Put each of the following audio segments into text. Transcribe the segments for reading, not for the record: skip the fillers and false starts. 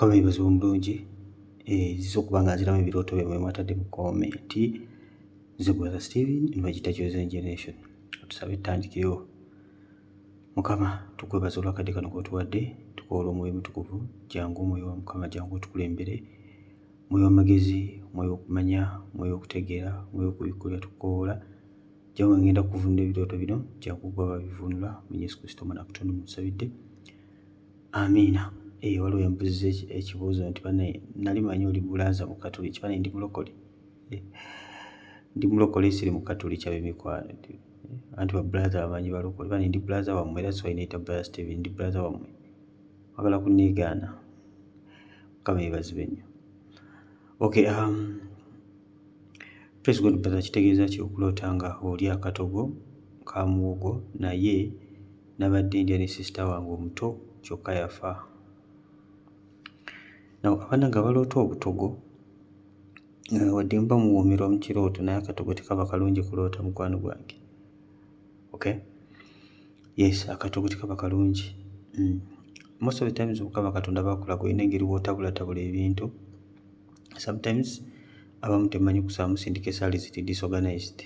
Mukama yeebazibwe omulungi ziza okuba nga nziramu ebirooto byamwe mwatadde mu komenti. Nze Brother Steven nibagita Chosen Generation. Tusabe tutandikirewo. Mukama tukwebaza olwakadde kano k'otuwadde, tukola omwoyo mutukuvu, jangu omwoyo wa Mukama, jangu otukulembere, omwoyo w'amagezi, omwoyo w'okumanya, omwoyo w'okutegeera, omwoyo w'okubikkulya tukoola, jangu ngenda kuvunula ebirooto bino, jangu gwe babivunula mu Yesu Kristo Mwana wa Katonda musabidde. Amiina. Waliwo yambuzizza ekibuuzo nti bane nali manyi oli bulaaza mu Katoliki, bane ndi mulokole. Ndi mulokole siri mu Katoliki ab'emikwano. Anti ba brother abamanyi balokole, bane ndi brother wammwe era so ayinaita Brother Steven, ndi brother wammwe. Wagala kunneegaana. Mukama yeebazibwe nnyo. Okay, praise God brother, kitegeeza ki okuloota nga oli akatogo ka muwogo naye nabadde ndya ne sister wange omuto kyokka yafa. Abaana nga baloota obutogo wadde mba muwoomerwa mu kirooto naye akatogo tekaba kalungi kuloota mukwano gwange. Okay? Yes, akatogo tekaba kalungi. Most of the times Mukama Katonda bakulaga olina engeri w'otabulatabula ebintu. Sometimes abamu temanyi kusaba musindika esaali ziti disorganized.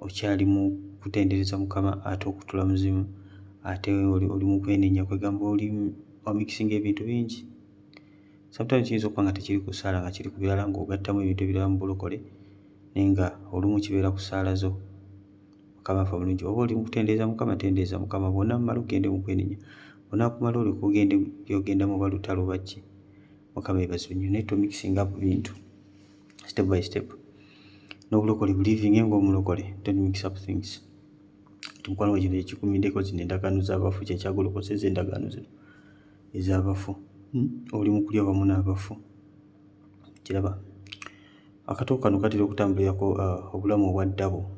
Okyali mu kutendereza Mukama ate okutula muzimu ate oli mu kwenenya kwegamba oli wamikisinga ebintu bingi. Sometimes kiyinza okuba nga tekiri ku ssaala nga kiri ku birala ng'ogattamu ebintu ebirala mu bulokole naye nga olumu kibeera ku ssaala zo. Mukama afa bulungi. Oba oli mu kutendereza Mukama, tendereza Mukama, bwonna mumala ogende mu kwenenya. Onaakumala olyoka ogende byogenda mu balutalo baki. Mukama yeebazibwe nnyo naye tomikisinga bintu step by step. N'obulokole believing ng'omulokole, don't mix up things. Mukwano gwe kino ekikumiddeko zino endagaano z'abafu kyekyagolokoseza endagaano zino ez'abafu. Oli mu kulya wamu n'abafu. Kiraba akatogo kano katera okutambulirako obulamu obwa ddabo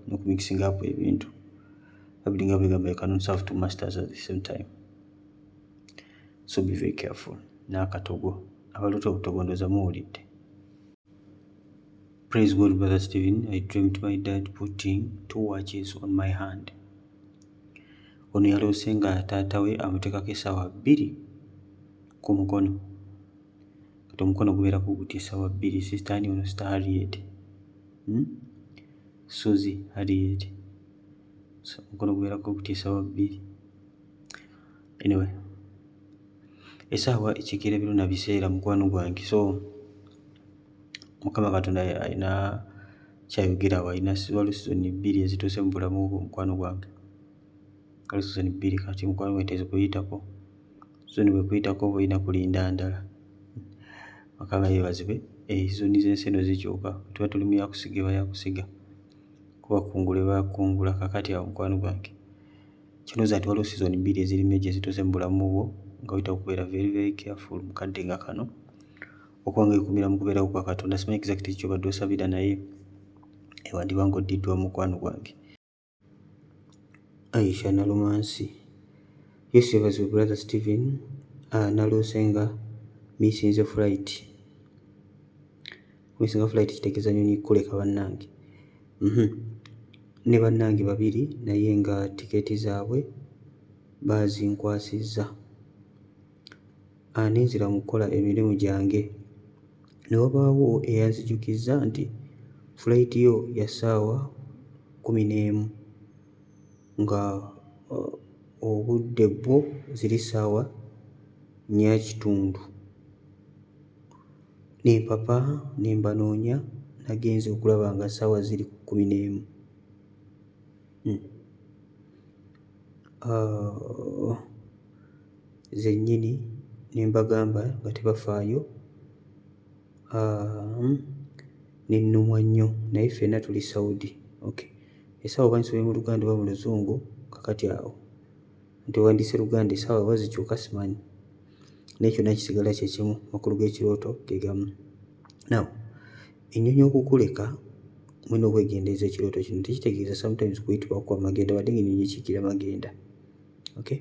n'okumikisinga up ebintu. Babiri nga bwegamba you cannot serve two masters at the same time. So be very careful. N'akatogo abaloota obutogo ndowooza muwulidde. Praise God Brother Steven, I dreamt my dad putting 2 watches on my hand. Ono yaloose nga taata we amuteekako essaawa 2 ku mukono. Kati omukono gubeerako gutya essaawa 2. Sister ani ono? Sister Harriet. Suzy Harriet. So omukono gubeerako gutya essaawa 2. Anyway, essaawa ekikira biruna biseera mukwano gwange. So Mukama Katonda alina kyayogerawo, alina waliwo sizoni 2 ezituuse mu bulamu bwo mukwano gwange. Waliwo sizoni 2 kati mukwano gwange tezikuyitako. Sizoni bwekuyitako oba olina kulinda ndala. Mukama yeebazibwe. Sizoni z'ensi eno zikyuka. Tuba tuli mu yakusiga eba yakusiga. Kuba kungula eba kungula. Kakati awo mukwano gwange kinooza nti waliwo sizoni 2 ezirimu egyo ezituuse mu bulamu bwo nga oyita okubeera very very careful mu kadde nga kano okuba nga ekumira mu kubeerawo kwa Katonda. Simanyi exactly ky'obadde osabira naye ewandiba ng'oddiddwa mukwano gwange. Aisha Nalumansi. Yes, yeebazibwe Brother Steven. Naloose nga missinze flight. Missinga flight kitegeeza nnyonyi kuleka bannange. Ne bannange 2 naye nga tikeeti zaabwe bazinkwasizza. Nenzira mu kukola emirimu gyange. Ne wabaawo eyanzijukizza nti flight yo ya ssaawa 11 nga obudde bwo ziri ssaawa 4:30. Ne mpapa ne mbanoonya nagenze okulaba nga ssaawa ziri 11. Zennyini ne mbagamba nga tebafaayo. Ne nnumwa nnyo naye ffenna tuli Saudi. Okay. Essaawa oba nsobye mu Luganda oba mu Luzungu kakati awo. Nti wandiise Luganda essaawa oba zikyuka simanyi. Naye kyonna kisigala kye kimu, makulu g'ekirooto ge gamu. Now, ennyonyi okukuleka mulina okwegendereza ekirooto kino. Tekitegeeza sometimes kuyitibwa kwa magenda wadde ng'ennyonyi ekiikira magenda. Okay?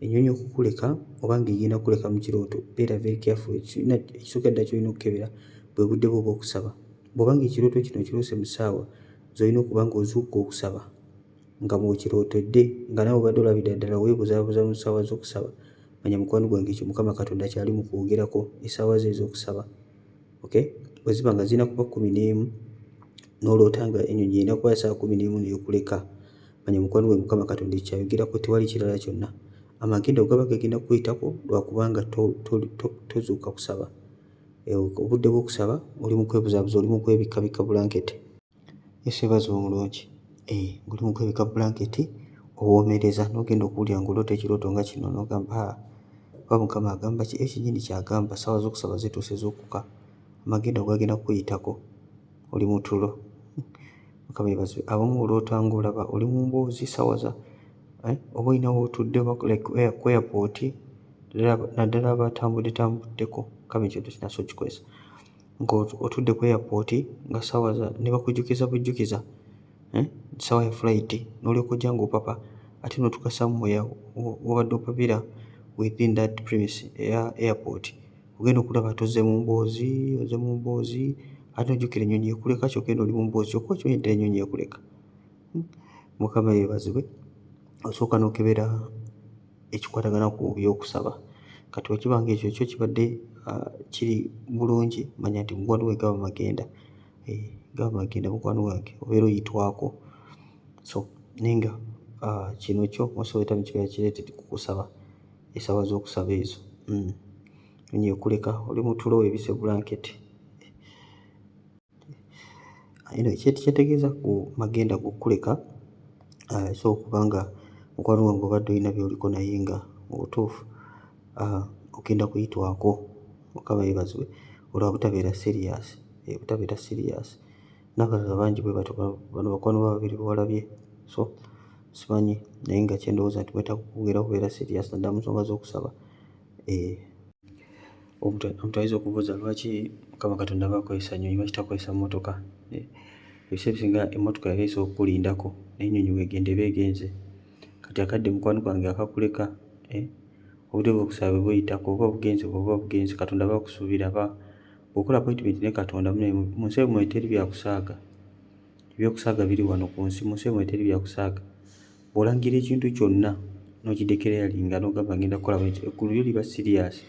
Ennyonyi okukuleka oba ng'egenda kuleka mu kirooto, beera very careful. Ekisooka ddala ky'olina okukebera bwe budde bwo obw'okusaba. Bw'oba ng'ekirooto kino kiroose mu ssaawa z'olina okuba ng'ozuukuka okusaba nga bw'okirootedde nga naawe obadde olabira ddala weebuzaabuza mu ssaawa z'okusaba manya mukwano gwange ekyo Mukama Katonda kyali mu kwogerako essaawa ze ez'okusaba. Okay, bwe ziba nga zirina kuba 11 n'oloota nga ennyonyi erina kuba essaawa 11 n'ekuleka, manya mukwano gwe Mukama Katonda ekyayogerako tewali kirala kyonna. Amagendo gaba gagenda kuyitako lwakubanga tozuuka kusaba. Obudde bw'okusaba oli mu kwebuzaabuza, oli mu kwebikkabikka blanketi. Yeebaza omulungi. Oli mu kwebikka blanketi owoomereza n'ogenda okuwulira ng'oloota ekirooto nga kino n'ogamba oba Mukama agamba ki? Ekyennyini ky'agamba, ssaawa z'okusaba zituuse z'okkuka. Amagendo gagenda kuyitako, oli mu tulo. Mukama yeebazibwe. Abamu oloota ng'olaba oli mu mboozi ssaawa za oba olina w'otudde ku airport, naddala abatambuddeko, Mukama ekyo tekinaso kikwesa. Ng'otudde ku airport nga ssaawa ne bakujjukiza bujjukiza ssaawa ya flight, n'olyoka ojja ng'opapa ate n'otuuka somewhere wabadde opapira within that premise eya airport, ogenda okulaba tozze mu mboozi ate n'ojjukira ennyonyi ekuleka kyokka eno oli mu mboozi kyokka okimanyi ennyonyi ekuleka. Mukama yeebazibwe. Osooka n'okebera ekikwatagana ku by'okusaba. Kati bwe kiba ng'ekyo kyo kibadde kiri bulungi, manya nti mukwano gwe gaba magenda. Gaba magenda mukwano gwange, obeera oyitwako. So naye nga kino kyo most of the time kibeera kireeted ku kusaba, essaawa z'okusaba ezo. Ennyonyi ekuleka oli mu tulo weebisse blanketi. Kyetegeeza ku magenda g'okkuleka so okubanga mukwano gwange obadde olina by'oliko naye nga mu butuufu ogenda kuyitwako. Mukama yeebazibwe olwa butabeera serious, butabeera serious. N'abalala bangi bwe bato, bano bakwano babiri bewalabye. So simanyi naye nga kye ndowooza nti mwetaaga okwongera okubeera serious naddala mu nsonga z'okusaba. Omuntu ayinza okubuuza lwaki Mukama Katonda aba akozesa nnyonyi, lwaki takozesa mmotoka? Ebiseera ebisinga emmotoka yali esobola okukulindako naye ennyonyi weegenda eba egenze. Kati akadde mukwano gwange akakuleka, obudde bw'okusaba bwe buyitako oba bugenze, Katonda aba akusuubira, bw'okola appointment ne Katonda mu nsi mwe teri byakusaaga. Ebyokusaaga biri wano ku nsi, mu nsi mwe teri byakusaaga. Bw'olangira ekintu kyonna n'okidekeralinga n'ogamba ngenda kukola bwekyo, eggulu lyo liba serious.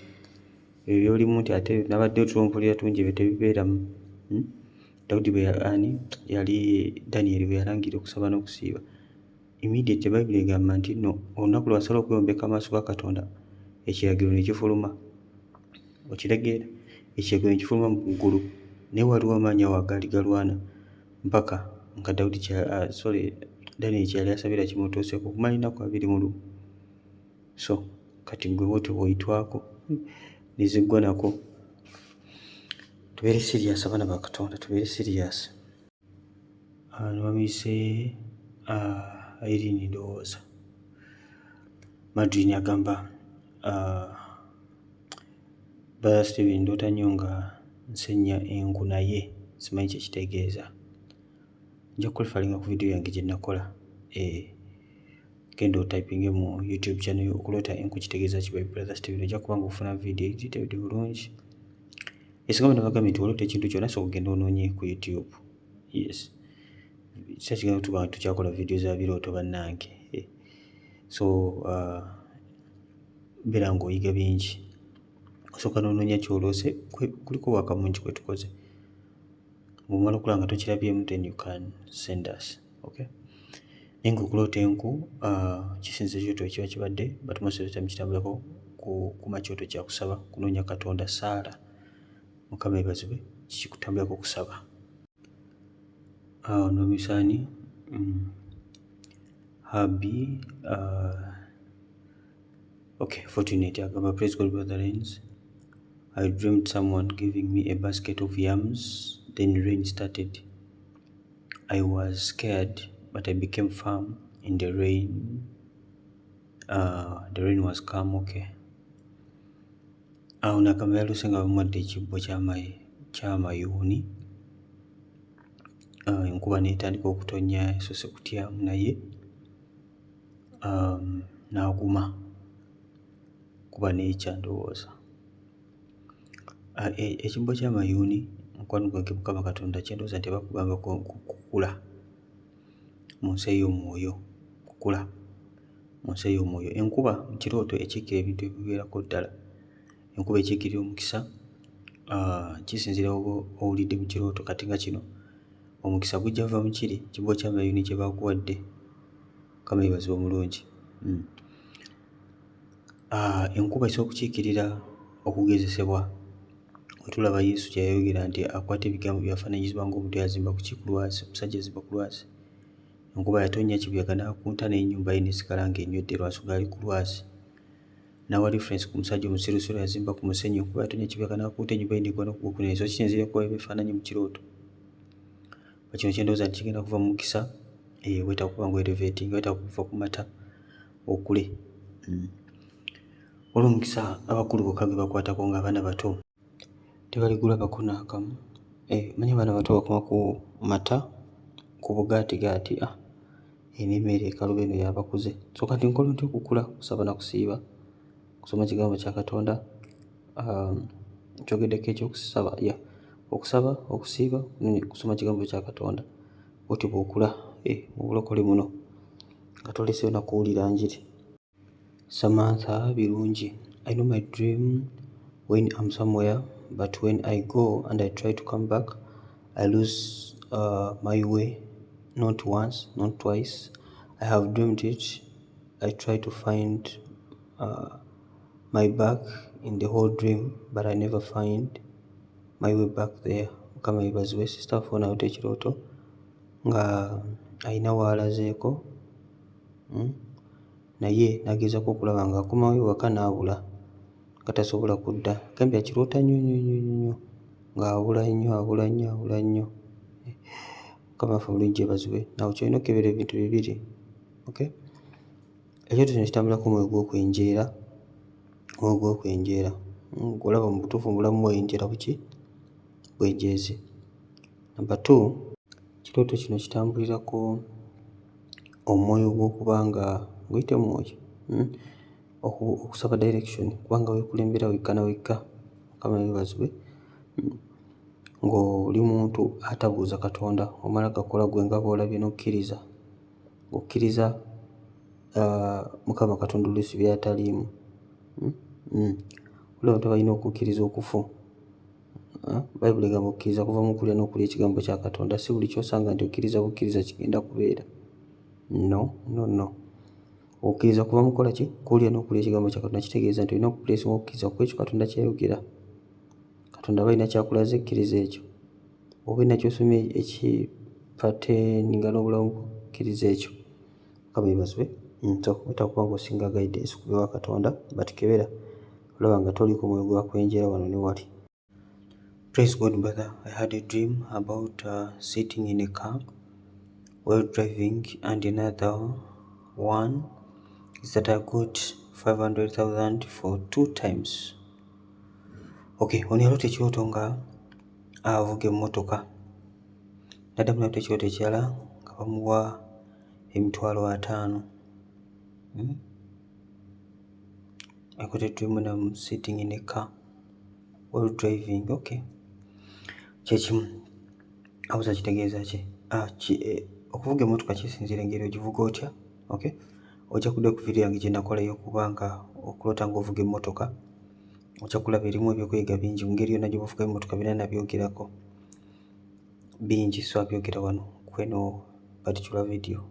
Ebyo by'olimu nti ate nabadde otulompulira tungi ebyo tebibeeramu. Dawudi Daniel bwe yalangira okusaba n'okusiiba, immediate Bayibuli egamba nti no, olunaku lwe wasala okweyombeka amaaso ga Katonda, ekiragiro ne kifuluma. Okitegeera? Ekiragiro ne kifuluma mu ggulu, naye waliwo amaanyi awo agaali galwana mpaka nga Daniel kye yali asabira kimutuuseko okumala ennaku 21. So kati gwe bw'otyo bw'oyitwako ne ziggwa nako. Tubeere serious abaana ba Katonda, tubeere serious. Ne bamuyise Irene ndowooza. Madrini agamba Brother Stephen, ndoota nnyo nga nsenya enku naye simanyi kye kitegeeza. Nja kulifalinga ku vidiyo yange gye nakola. Genda otypinge mu YouTube channel okuloota enku kitegeeza ki by Brother Stephen, ojja kuba ng'ofuna vidiyo edited bulungi. Esinga nabagambye nti oloota ekintu kyonna so ogenda onoonye ku YouTube. Yes. Kisa kigenda tuba nga tukyakola vidiyo za birooto bannange. So beera ng'oyiga bingi. Osooka n'onoonya ky'oloose, kuliko waka mungi kwe tukoze. Bw'omala okulaba nga tokirabyemu then you can send us. Okay? Naye ng'okuloota enku kisinza ekyoto ekiba kibadde but most of the time kitambulako ku makyoto kya kusaba, kunoonya Katonda ssaala. Mukama yeebazibwe, kikutambulako kusaba. Nomisani Habi Fortunate agamba praise God Brother Rains. I dreamed someone giving me a basket of yams, then rain started. I was scared, but I became firm in the rain. The rain was calm. Okay. Nakamba yaluse nga bamuwadde ekibbo ky'amayuuni. Enkuba n'etandika okutonnya, esoose kutyamu naye n'aguma kuba n'ekya ndowooza. Ekibbo ky'amayuuni mukwano gwange Mukama Katonda kyendowooza nti bakugamba kukula mu nsi ey'omwoyo, kukula mu nsi ey'omwoyo. Enkuba mu kirooto ekiikira ebintu ebiwerako ddala. Enkuba ekiikirira omukisa kisinziira oba owulidde mu kirooto. Kati nga kino omukisa gujja va mu kiri kibookya mayuni kye bakuwadde. Mukama yeebazibwe omulungi. Enkuba esobola okukiikirira okugezesebwa. Wetulaba Yesu kye yayogera nti akwata ebigambo byafaananyizibwa ng'omuntu yazimba ku ki ku lwazi, omusajja yazimba ku lwazi. Enkuba yatonnya kibuyaga n'akunta n'ennyumba ye n'esigala ng'enywedde lw'ensonga ali ku lwazi. N'awa reference ku musajja omusirusiru yazimba ku musenyu. Enkuba yatonnya kibuyaga n'akunta ennyumba ye n'egwa n'okugwa ku nnaku. So kisinziira enkuba bw'efaananye mu kirooto. Kino kye ndowooza nti kigenda kuva mu mukisa. Weetaaga okuba ng'oelevating, weetaaga kuva ku mata okule. Olw'omukisa abakulu bokka ge bakwatako ng'abaana bato tebaligulabako n'akamu. Manyi abaana bato bakoma ku mata ku bugaatigaati, n'emmere ekaluba eno y'abakuze. So kati nkola ntya okukula? Kusaba na kusiiba, kusoma kigambo kya Katonda. Kyogeddeko ekyokusaba, okusaba, okusiiba, kusoma kigambo kya Katonda. Otyo bw'okula mu bulokole muno nga toleseeyo na kuwulira njiri. Samantha birungi. I know my dream when I'm somewhere, but when I go and I try to come back, I lose my way. Not once, not twice. I have dreamed it. I try to find my back in the whole dream, but I never find my way back there. Mukama yeebazibwe. Sister afoonayo tekirooto nga ayina w'alazeeko, naye n'agezaako okulaba ng'akomayo waka n'abula, nga tasobola kudda. Gambye akiroota nnyo ng'abula nnyo. Mukama waffe mulungi yeebazibwe. Nawe kyolina okukebera ebintu bibiri. Okay? Ekyoto kino kitambulako omwoyo gw'okwenjeera. Omwoyo gw'okwenjeera. Gw'olaba mu butuufu mu bulamu bwenjeera buki? Bwenjeeze. Number 2, ekirooto kino kitambulirako omwoyo gw'okuba nga guyite mwoyo. Okusaba direction, kubanga weekulembera wekka na wekka. Mukama yeebazibwe. Ng'oli muntu atabuuza Katonda, omala gakola gwe nga bw'olabye n'okkiriza. Okkiriza Mukama Katonda oluusi by'ataliimu. Olwo abantu balina okukkiriza okufu. Bayibuli egamba okkiriza kuva mu kulya n'okulya ekigambo kya Katonda. Si buli ky'osanga nti okkiriza bukkiriza kigenda kubeera. No. Okkiriza kuva mu kukola ki? Kulya n'okulya ekigambo kya Katonda. Kitegeeza nti olina okupuleesinga okukkiriza kw'ekyo Katonda kyayogera. Katonda aba alina kyakulaze, kkiriza ekyo. Oba olina ky'osomye ekipateninga n'obulamu bwo, kkiriza ekyo. Mukama yeebazibwe. So weetaaga kuba ng'osinga guidance ku bya Katonda, but kebera olaba nga toliiko mwoyo gwa kwenjeera wano ne wali. Praise God, brother. I had a dream about sitting in a car while driving, and another one is that I got 500,000 for 2 times. Okay, ono yaloota ekirooto nga avuga emmotoka. Naddamu yaloota ekirooto ekirala nga bamuwa $50,000. I got a dream when I'm sitting in a car while driving. Okay. Kyekimu. Abuuza kitegeeza ki? Okuvuga emmotoka kisinziira engeri ogivuga otya. Okay. Ojja kudda ku video yange gye nakolayo okuba nga okuloota ng'ovuga emmotoka. Ojja kulaba erimu ebyokuyiga bingi. Mu ngeri yonna gy'ovuga emmotoka bina nabyogerako. Bingi so abyogera wano kweno particular video.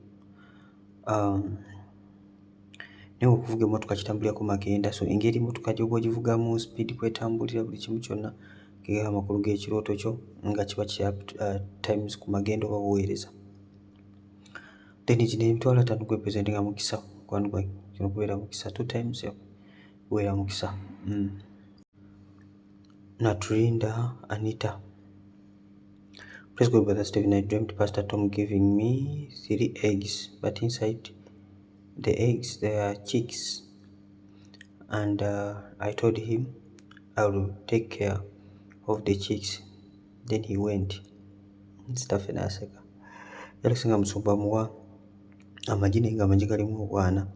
Naye okuvuga emmotoka kitambulirako magenda. So engeri emmotoka gy'oba ogivugamu, speed kwetambulira, buli kimu kyonna ge amakulu g'ekirooto kyo nga kiba kya times ku magendo oba buweereza. Then kino $5,000 kwepresentinga mukisa mukwano gwange. Kino kubeera mukisa 2 times kubeera mukisa. Natulinda Anita. Praise God, Brother Stephen. I dreamt Pastor Tom giving me 3 eggs, but inside the eggs there are chicks, and I told him I will take care of the chicks. Then he went. Stephen aseka. Yalesinga musumba muwa amagi naye nga amagi galimu obwana.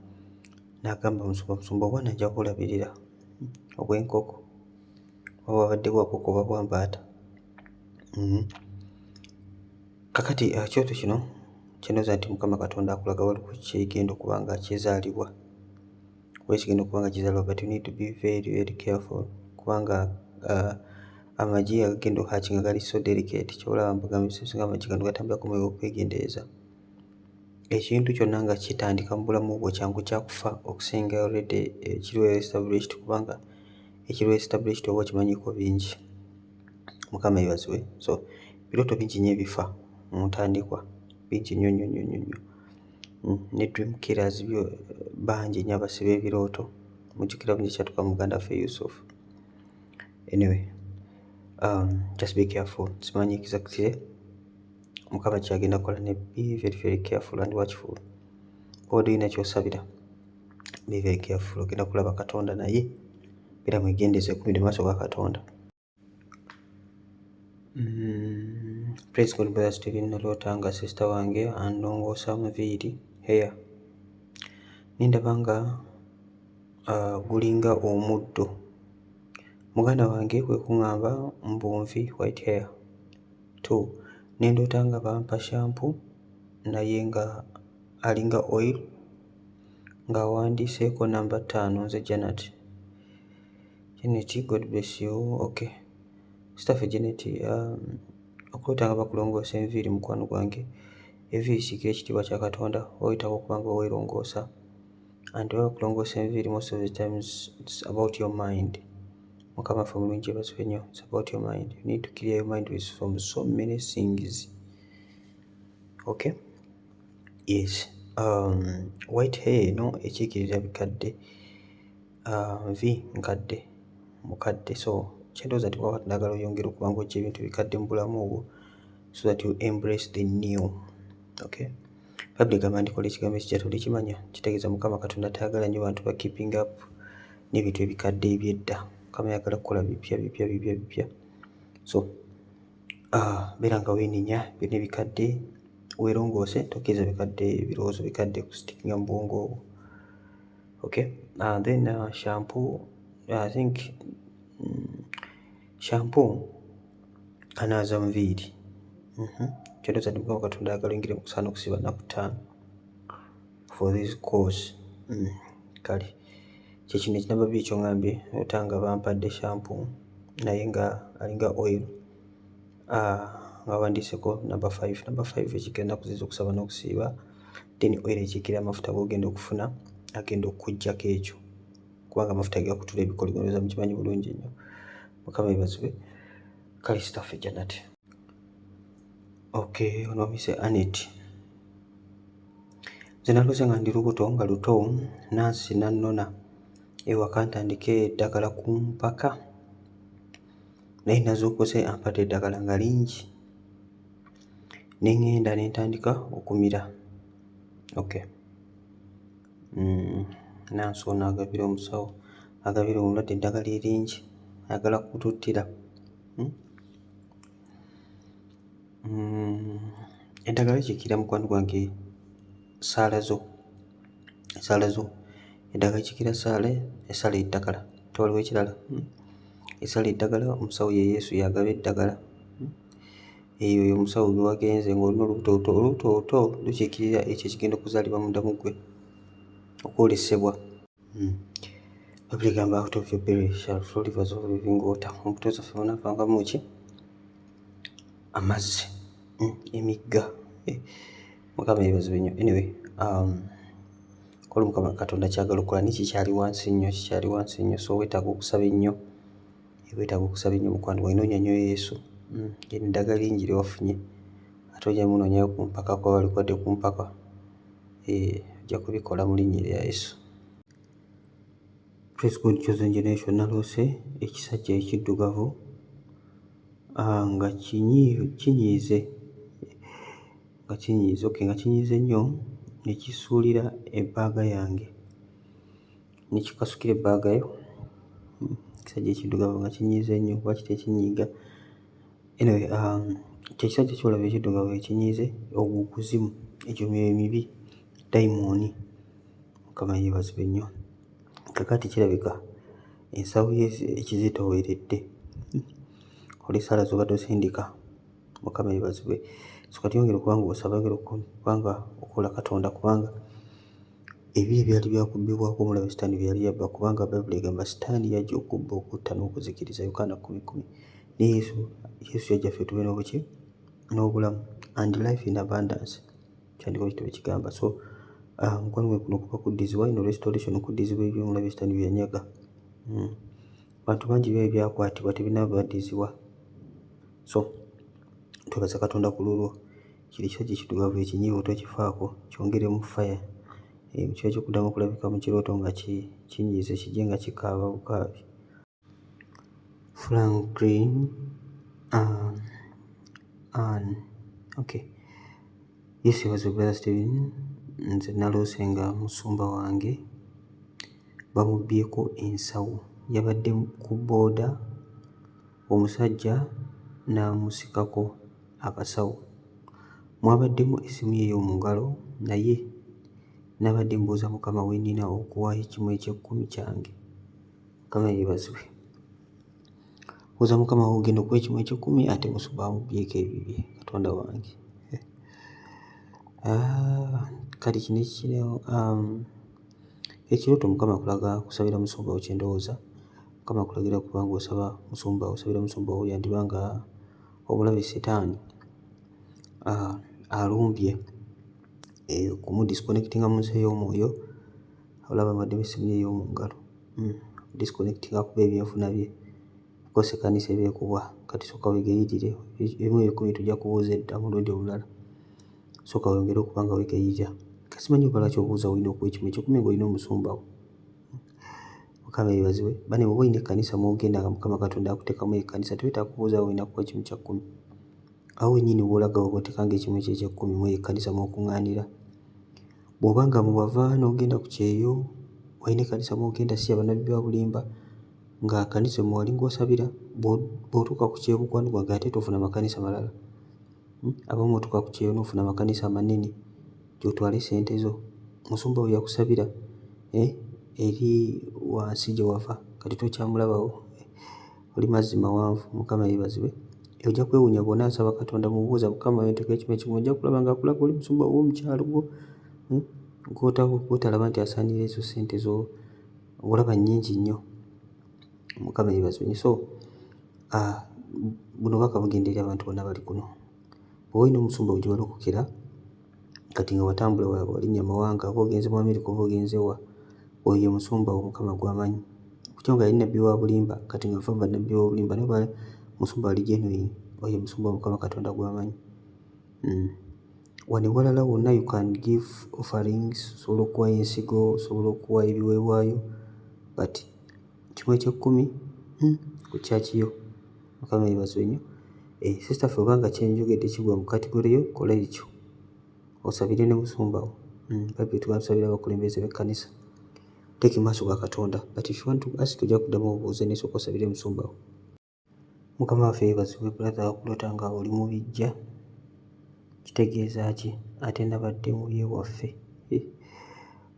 N'agamba musumba obwana nja kulabirira obw'enkoko oba babadde bwa nkoko oba bwa mbaata. Kakati ekyoto kino kyendooza nti Mukama Katonda akulaga waliwo kyegenda okuba nga kyezaalibwa oba kigenda okuba nga kizaalwa, but you need to be very very careful kubanga amagi agagenda okuhakinga gali so delicate. Kyolaba mbagamba ebisinga amagi gano gatambulako mu okwegendereza. Ekintu kyonna nga kitandika mu bulamu bwo kyangu kyakufa okusinga already ekiriwo established, kubanga ekiriwo established oba okimanyiko bingi. Mukama yebazibwe. So birooto bingi nnyo ebifa mu ntandikwa, bingi nnyo nnyo nnyo nnyo. Ne dream killers bangi nnyo abasiba ebirooto. Mujjukira bungi kyatuka mu Uganda ffe Yusuf. Anyway, just be careful. Simanyi exactly Mukama kyagenda kukola, ne be very very careful and watchful. Oba olina kyosabira, be very careful. Ogenda kulaba Katonda naye beera mwegendeze, kumide maaso ga Katonda. Praise God, brother Stephen. Naloota nga sister wange andongoosa nviiri hair. Nindaba nga gulinga omuddo. Muganda wange kwe kuŋŋamba mbunvi white hair. 2. Nendoota nga bampa shampoo naye nga alinga oil nga awandiiseeko number 5. Nze Janet. Janet, God bless you. Okay. Staffe Janet, okuloota nga bakulongoosa enviiri mukwano gwange, enviiri kiikira ekitiibwa kya Katonda, oyitako okubanga weerongoosa. And bwe bakulongoosa enviiri, most of the times it's about your mind. Mukama ffe omulungi yebazibwe nnyo. It's about your mind. You need to clear your mind from so many things. Okay? Yes. White hair no ekiikirira bikadde. Nvi nkadde mukadde, so kyendowooza nti Katonda ayagala oyongere okuba nga ojja ebintu bikadde mu bulamu obwo, so that you embrace the new. Okay? Bible egamba ndikola ekigambo ekijja tolikimanya, kitegeeza Mukama Katonda tayagala nnyo bantu ba keeping up n'ebintu ebikadde eby'edda. Mukama ayagala kukola bipya. So beera nga weenenya byonna ebikadde, weerongoose, tokkiriza bikadde, ebirowoozo bikadde kusitikinga mu bwongo obwo. Okay? Then shampoo, I think shampoo anaaza nviiri. Kyendowooza nti Mukama Katonda ayagala oyingire mu kusaana okusiba nnaku 5 for this cause. Kale kyekino ekinamba 2 kyoŋŋambye, otanga bampadde shampoo naye nga alinga oil, nga wandiiseko number 5. Number 5 ekiikira ennaku zizo okusaba n'okusiiba, then oil ekiikira amafuta g'ogenda okufuna agenda okuggyako ekyo, kubanga amafuta gakutula ebikoligonza mukimanyi bulungi nnyo. Mukama yebazibwe. Kale staffe Janet. Okay, ono mise Anet. Nze nalooza nga ndi lubuto nga luto, nansi nannona ewaka ntandike eddagala ku mpaka, naye nazuukuse ampadde eddagala nga lingi, ne ŋŋenda ne ntandika okumira. Okay. Nansi ono agabira omusawo, agabira omulwadde eddagala eringi, ayagala kututtira. Eddagala kiikira mukwano gwange saalazo. Eddagala kiikira saale, esala eddagala, tewaliwo ekirala. Esala eddagala, omusawo ye Yesu yagaba eddagala. Eyo omusawo gwe wagenze ng'olina olubuto lukiikirira ekyo ekigenda okuzaalibwa munda mu ggwe, okwolesebwa. Bible egamba out of your belly shall flow rivers of living water. Ombuto zaffe munavangamu ki? Amazzi, emigga. Mukama yebazibwe nnyo. Anyway, kola Mukama Katonda kyagala okukola kikyali wansi nnyo, so weetaaga okusaba ennyo. Weetaaga okusaba ennyo mukwano gwange, noonya nnyo Yesu. Gye eddagala lingi lye wafunye, ate ojja munoonyayo ku mpaka, kuba balikwadde ku mpaka. Ojja kubikola mu linnya lya Yesu. Praise God, Chosen Generation. Naloose ekisajja ekiddugavu nga kinyiize nnyo, ne kisuulira ebbaaga yange, ne kikasukira ebbaaga yo. Ekisajja ekiddugavu nga kinyiize nnyo, kuba kitekinyiiga. Anyway, kyekisajja kyolaba ekiddugavu ekinyiize, ogwo kuzimu, egyo myoyo mibi, dayimooni. Mukama yeebazibwe nnyo. Kakati kirabika ensawo ye ekizitooweredde, oli sala z'obadde osindika. Mukama yeebazibwe. So kati yongera okuba nga osaba, yongera okuba nga okola Katonda, kubanga ebibye byali byakubbibwako omulabe Sitaani bye yali yabba, kubanga Bayibuli egamba Sitaani yajja okubba, okutta n'okuzikiriza, Yokaana 10:10. Ne Yesu yajja ffe tube n'obuki n'obulamu and life in abundance, kyandiko kitebe kigamba. So mukwano gwe kuno kuba kuddizibwa, ino restoration, kuddizibwa ebyo omulabe Sitaani bye yanyaga. Bantu bangi byo ebyakwatibwa tebinaba baddizibwa. So twebaza Katonda ku lulwo. Kiri kyo kiddugavu ekinyiivu tokifaako, kyongeremu fire. Mu kiro ky'okuddamu okulabika mu kirooto nga kinyiize, kijje nga kikaaba bukaabi. Franklin okay. Yes, was a brother Steven. Nze naloose nga musumba wange bamubbyeko ensawo. Yabadde ku booda, omusajja n'amusikako akasawo. Mwabaddemu essimu ye ey'omu ngalo, naye nabadde mbuuza Mukama we nnina okuwaayo ekimu eky'ekkumi kyange. Mukama yeebazibwe. Mbuuza Mukama we ogenda okuwa ekimu eky'ekkumi ate musumba amubbyeko ebibye. Katonda wange. Kati kino ekiriwo ekirooto Mukama akulaga kusabira musumba wo, kyendowooza Mukama akulagira kubanga osaba musumba, osabira musumba wo, yandiba nga omulabe Setaani alumbye kumudisconnectinga mu nsi ey'omwoyo. Olaba abaddemu essimu ye ey'omu ngalo, disconnectinga kuba ebyenfuna bye, because ekkanisa ebeekubwa. Kati sooka weegayirire, ebimu ebikumi tujja kubuuza edda mulundi omulala. Sooka weyongere okuba nga weegayirira. Kasimanyi oba lwaki obuuza olina okuwa ekimu eky'ekkumi ng'olina omusumba wo. Mukama yeebazibwe. Bane bw'oba olina ekkanisa mw'ogenda nga Mukama Katonda akuteekamu ekkanisa, toyetaaga kubuuza olina kuwa ekimu kya kkumi. Awo wennyini bw'olaga oba oteekanga ekimu kye eky'ekkumi mu ekkanisa mw'okuŋŋaanira. Bw'oba nga muwava n'ogenda ku kyeyo, walina ekkanisa mw'ogenda, si abannabbi ba bulimba, nga kkanisa mwe wali ng'osabira, bw'otuuka ku kyeyo mukwano gwange ate tofuna amakanisa malala. Abamu otuuka ku kyeyo n'ofuna amakanisa amanene gy'otwala ssente zo. Musumba we yakusabira eri wansi gye wava, kati tokyamulabawo, oli mazzi mawanvu. Mukama yeebazibwe. Ojja kwewuunya bw'onaasaba Katonda mubuuza, Mukama nteeka ekimu ekimu, ojja kulaba ng'akulaga oli musumba w'omukyalo gwo gw'otalaba nti asaanira ezo ssente zo, olaba nnyingi nnyo. Mukama yeebazibwe. So buno bwaka bugenda eri abantu bonna bali kuno. Bw'oba olina omusumba we gye walokokera, kati nga watambula walinnya amawanga, oba ogenze mu Amerika oba ogenze wa, oyo ye musumba wo, Mukama gw'amanyi. Kutyo nga yali nnabbi wa bulimba, kati nga ava mu bannabbi b'obulimba, naye oba musumba ali genuine, oyo ye musumba Mukama Katonda gw'amanyi. Wano ewalala wonna you can give offerings, osobola okuwaayo ensigo, osobola okuwaayo ebiweebwayo, but kimu eky'ekkumi ku kyakiyo. Mukama yeebazibwe nnyo. Sister ffe obanga kyenjogedde kigwa mu kategori yo, kola ekyo, osabire ne musumba wo. Bayibuli tugamba tusabire abakulembeze b'ekkanisa, teeka maaso ga Katonda, but if you want to ask ojja kuddamu obuuze naye sooka osabire musumba wo. Mukama waffe yeebazibwe. Brother okulota nga oli mu biggya kitegeeza ki? Ate nabadde mu ye waffe.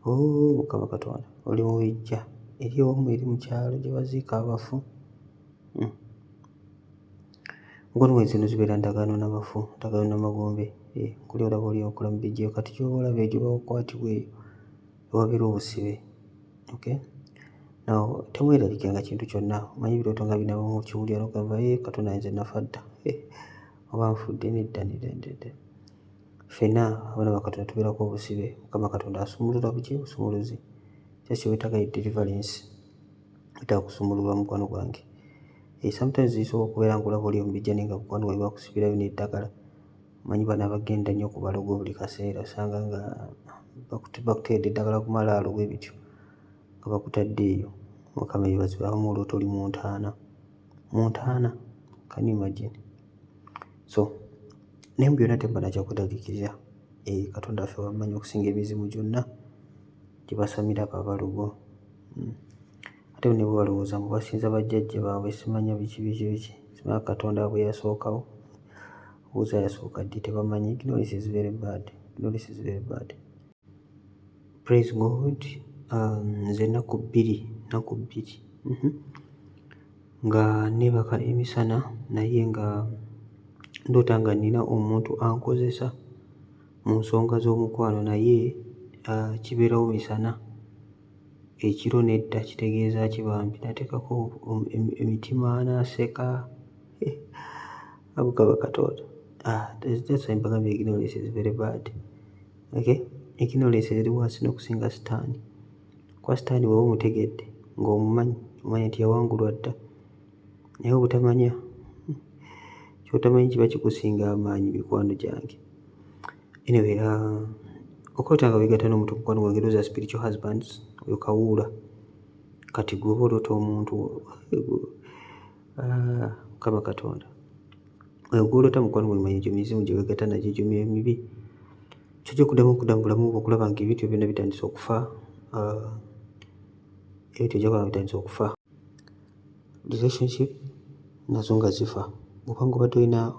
Mukama Katonda, oli mu biggya eri omu eri mu kyalo gye baziika abafu. Mukwano gwange zino zibeera ndagaano n'abafu, ndagaano n'amagombe. Kuli olaba oli okola mu biggya, kati gy'oba olaba egyo bakwatibwa eyo ewabeera obusibe. Okay? Naw temweraliikenga kintu kyonna. Omanyi ebirooto nga binaba mu kiwulira n'ogamba Katonda nze nafa dda, oba nfudde nedda. Ffenna abaana ba Katonda tubeerako obusibe. Mukama Katonda asumulula buki? Busumuluzi. Kyekyo weetaaga deliverance, weetaaga kusumululwa mukwano gwange. Sometimes zisobola okubeera ng'olaba oli mu biggya naye nga mukwano gwange bakusibirayo n'eddagala. Omanyi bano abagenda nnyo ku balogo buli kaseera, osanga nga bakuteedde eddagala ku malaalo bwe bityo nga bakutadde eyo. Mukama yeebazibwe. Abamu oloota oli mu ntaana, can you imagine? So naye mu byonna temba nakya kwetaliikirira. Katonda waffe wamanyi okusinga emizimu gyonna gye basamira abo abalogo. Ate ne bwe balowooza mbu basinza bajjajja baabwe, simanya biki. Simanya Katonda bwe yasookawo, obuuza yasooka ddi tebamanyi. Ignorance is very bad. Praise God. Nze ennaku bbiri nga neebaka emisana, naye nga ndoota nga nina omuntu ankozesa mu nsonga z'omukwano, naye kibeerawo misana, ekiro nedda, kitegeeza ki bambi? Nateekako emitima n'aseka. Mukama Katonda. That's why mbagambye ignorance is very bad. Okay? Ignorance eri wansi n'okusinga sitaani. Kwa sitaani bw'oba omutegedde ng'omumanyi, omanya nti yawangulwa dda, naye obutamanya, ky'otamanyi kiba kikusinga amaanyi, mikwano gyange. Anyway, okwota nga bigatta n'omuntu mukwano gwange, those are spiritual husbands. Oyo kawuula. Kati gweoba oloota omuntu, Mukama Katonda. Oyo gw'oloota mukwano gwange manya egyo mizimu gye weegatta nagyo, egyo myoyo mibi. Ky'ojja okuddamu mu bulamu bwo okulaba nga ebintu byonna bitandise okufa. Ebintu ojja kulaba bitandise okufa. Relationship nazo nga zifa. Oba ng'obadde olina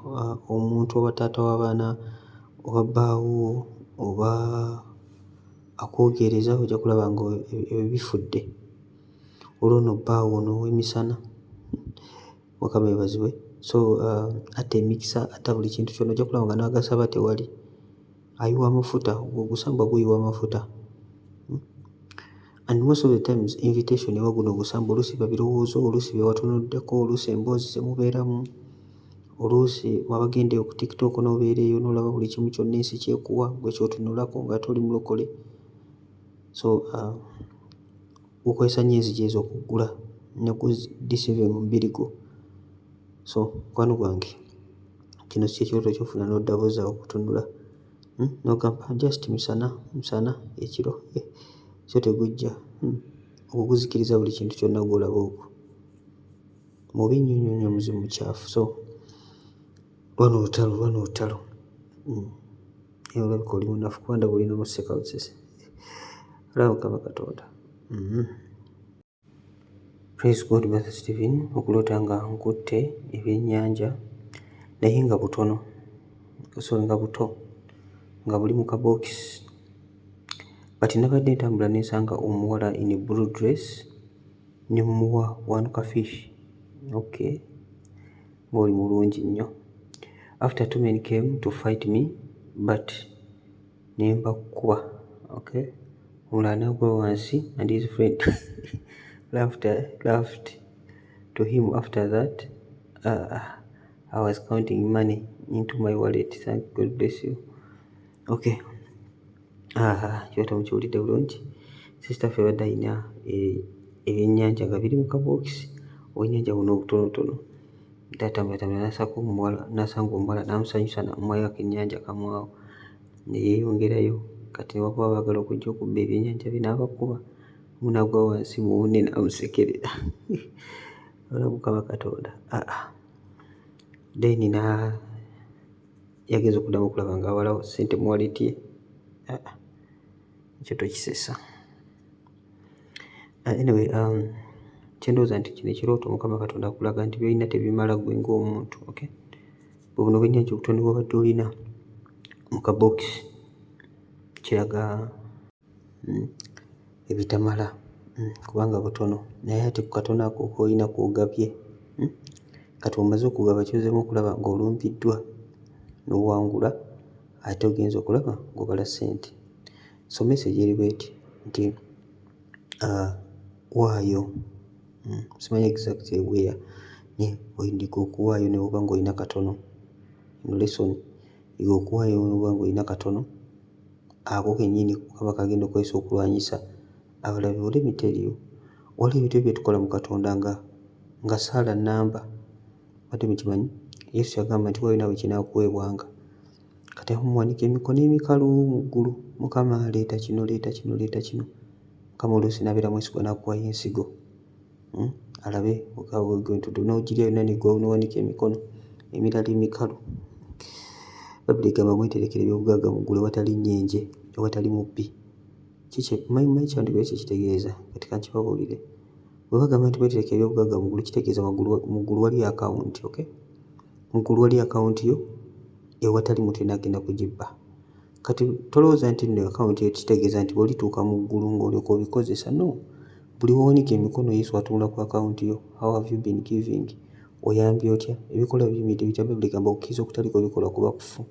omuntu oba taata w'abaana oba bbaawo oba akwogereza, ojja kulaba nga ebyo bifudde. Olwo bbaawo ono ow'emisana, Mukama yeebazibwe. So atta emikisa, atta buli kintu kyonna, ojja kulaba nga n'agasaba tewali. Ayiwa amafuta, ogusamba guyiwa amafuta. And most of the times invitation ewa guno ogusamba oluusi biba birowoozo, oluusi bye watunuddeko, oluusi emboozi ze mubeeramu, oluusi wabagenda ku TikTok n'obeera eyo n'olaba buli kimu kyonna ensi kyekuwa gwe ky'otunulako nga toli mulokole. So gukozesa nnyo enzigi ezo okuggula ne kudeceive mu mubiri gwo. So mukwano gwange, kino si ekirooto ky'ofuna n'oddabooza okutunula, n'ogamba just misana ekiro, so tegujja. Ogwo guzikiriza buli kintu kyonna gw'olaba ogwo. Mubi nnyo muzimu mukyafu. So lwana olutalo. Naye olabika oli munafu kuba ndaba olina museka lusese. Olaba Mukama Katonda. Praise God, Brother Stephen. Okuloota nga nkutte ebyennyanja naye nga butono, nga buto, nga buli mu kabookisi. But nabadde ntambula nensanga omuwala in a blue dress ne mmuwa one kafish. Okay. Ng'oli mulungi nnyo. After 2 men came to fight me, but ne mbakuba. Okay. Omulala n'agwa wansi and his friend laughed to him. After that, I was counting money into my wallet. Thank God bless you. Okay. Kyota mukiwulidde bulungi. Sister ffe badde alina ebyennyanja nga biri mu kabookisi. Obwennyanja buno obutonotono. Atambula n'asanga omuwala n'amusanyusa n'amuwayo akennyanja kamwawo. Ne yeeyongerayo. Kati ne baba baagala okujja okubba ebyennyanja bye n'abakuba. Omu n'agwa wansi muwunne n'amusekerera. Olaba Mukama Katonda. Then yageza okuddamu okulaba ng'awalawo ssente mu wallet ye. Ekyo tokisesa. Anyway, kyendowooza nti kino ekirooto Mukama Katonda akulaga nti byolina tebimala gwe ng'omuntu. Okay? Buno obwennyanja obutono bw'obadde olina mu kabookisi kiraga ebitamala kubanga butono, naye ate ku katono ako k'olina kw'ogabye. Kati omaze okugaba ky'ozemu okulaba ng'olumbiddwa n'owangula, ate ogenza okulaba ng'obala ssente. So message eri bw'eti nti waayo, simanyi exactly where, naye oyindiga okuwaayo ne bw'oba ng'olina katono. Eno lesson, yiga okuwaayo ne bw'oba ng'olina katono, ako kennyini kaba kagenda okukozesa okulwanyisa abalabe. Let me tell you, waliwo ebintu bye tukola mu Katonda nga saala nnamba. Ate mukimanyi Yesu yagamba nti waayo naawe kinaakuweebwanga. Kati mumuwanika emikono emikalu mu ggulu, Mukama leeta kino, leeta kino, leeta kino. Mukama oluusi n'abeera mwesigwa n'akuwayo ensigo. Alabe gwentudu n'ogirya yonna n'owanika emikono emirala emikalu. Babuli egamba mweterekere eby'obugagga mu ggulu ewatali nnyenje, ewatali mubbi. Manyi kyandibula kitegeeza, kati kankibabuulire. Bwe bagamba nti mweterekere eby'obugagga mu ggulu, kitegeeza mu ggulu wali akawunti. Okay? Mu ggulu wali akawunti yo ewatali muntu yenna agenda kugibba. Kati tolowooza nti nno akawunti yo kitegeeza nti bw'olituuka mu ggulu ng'olyoka obikozesa. No. Buli wowanika emikono Yesu atunula ku akawunti yo. How have you been giving? Oyambye otya? Ebikolwa biyimiridde bitya? Babuli egamba okukkiriza okutali kw'ebikola kuba kufu.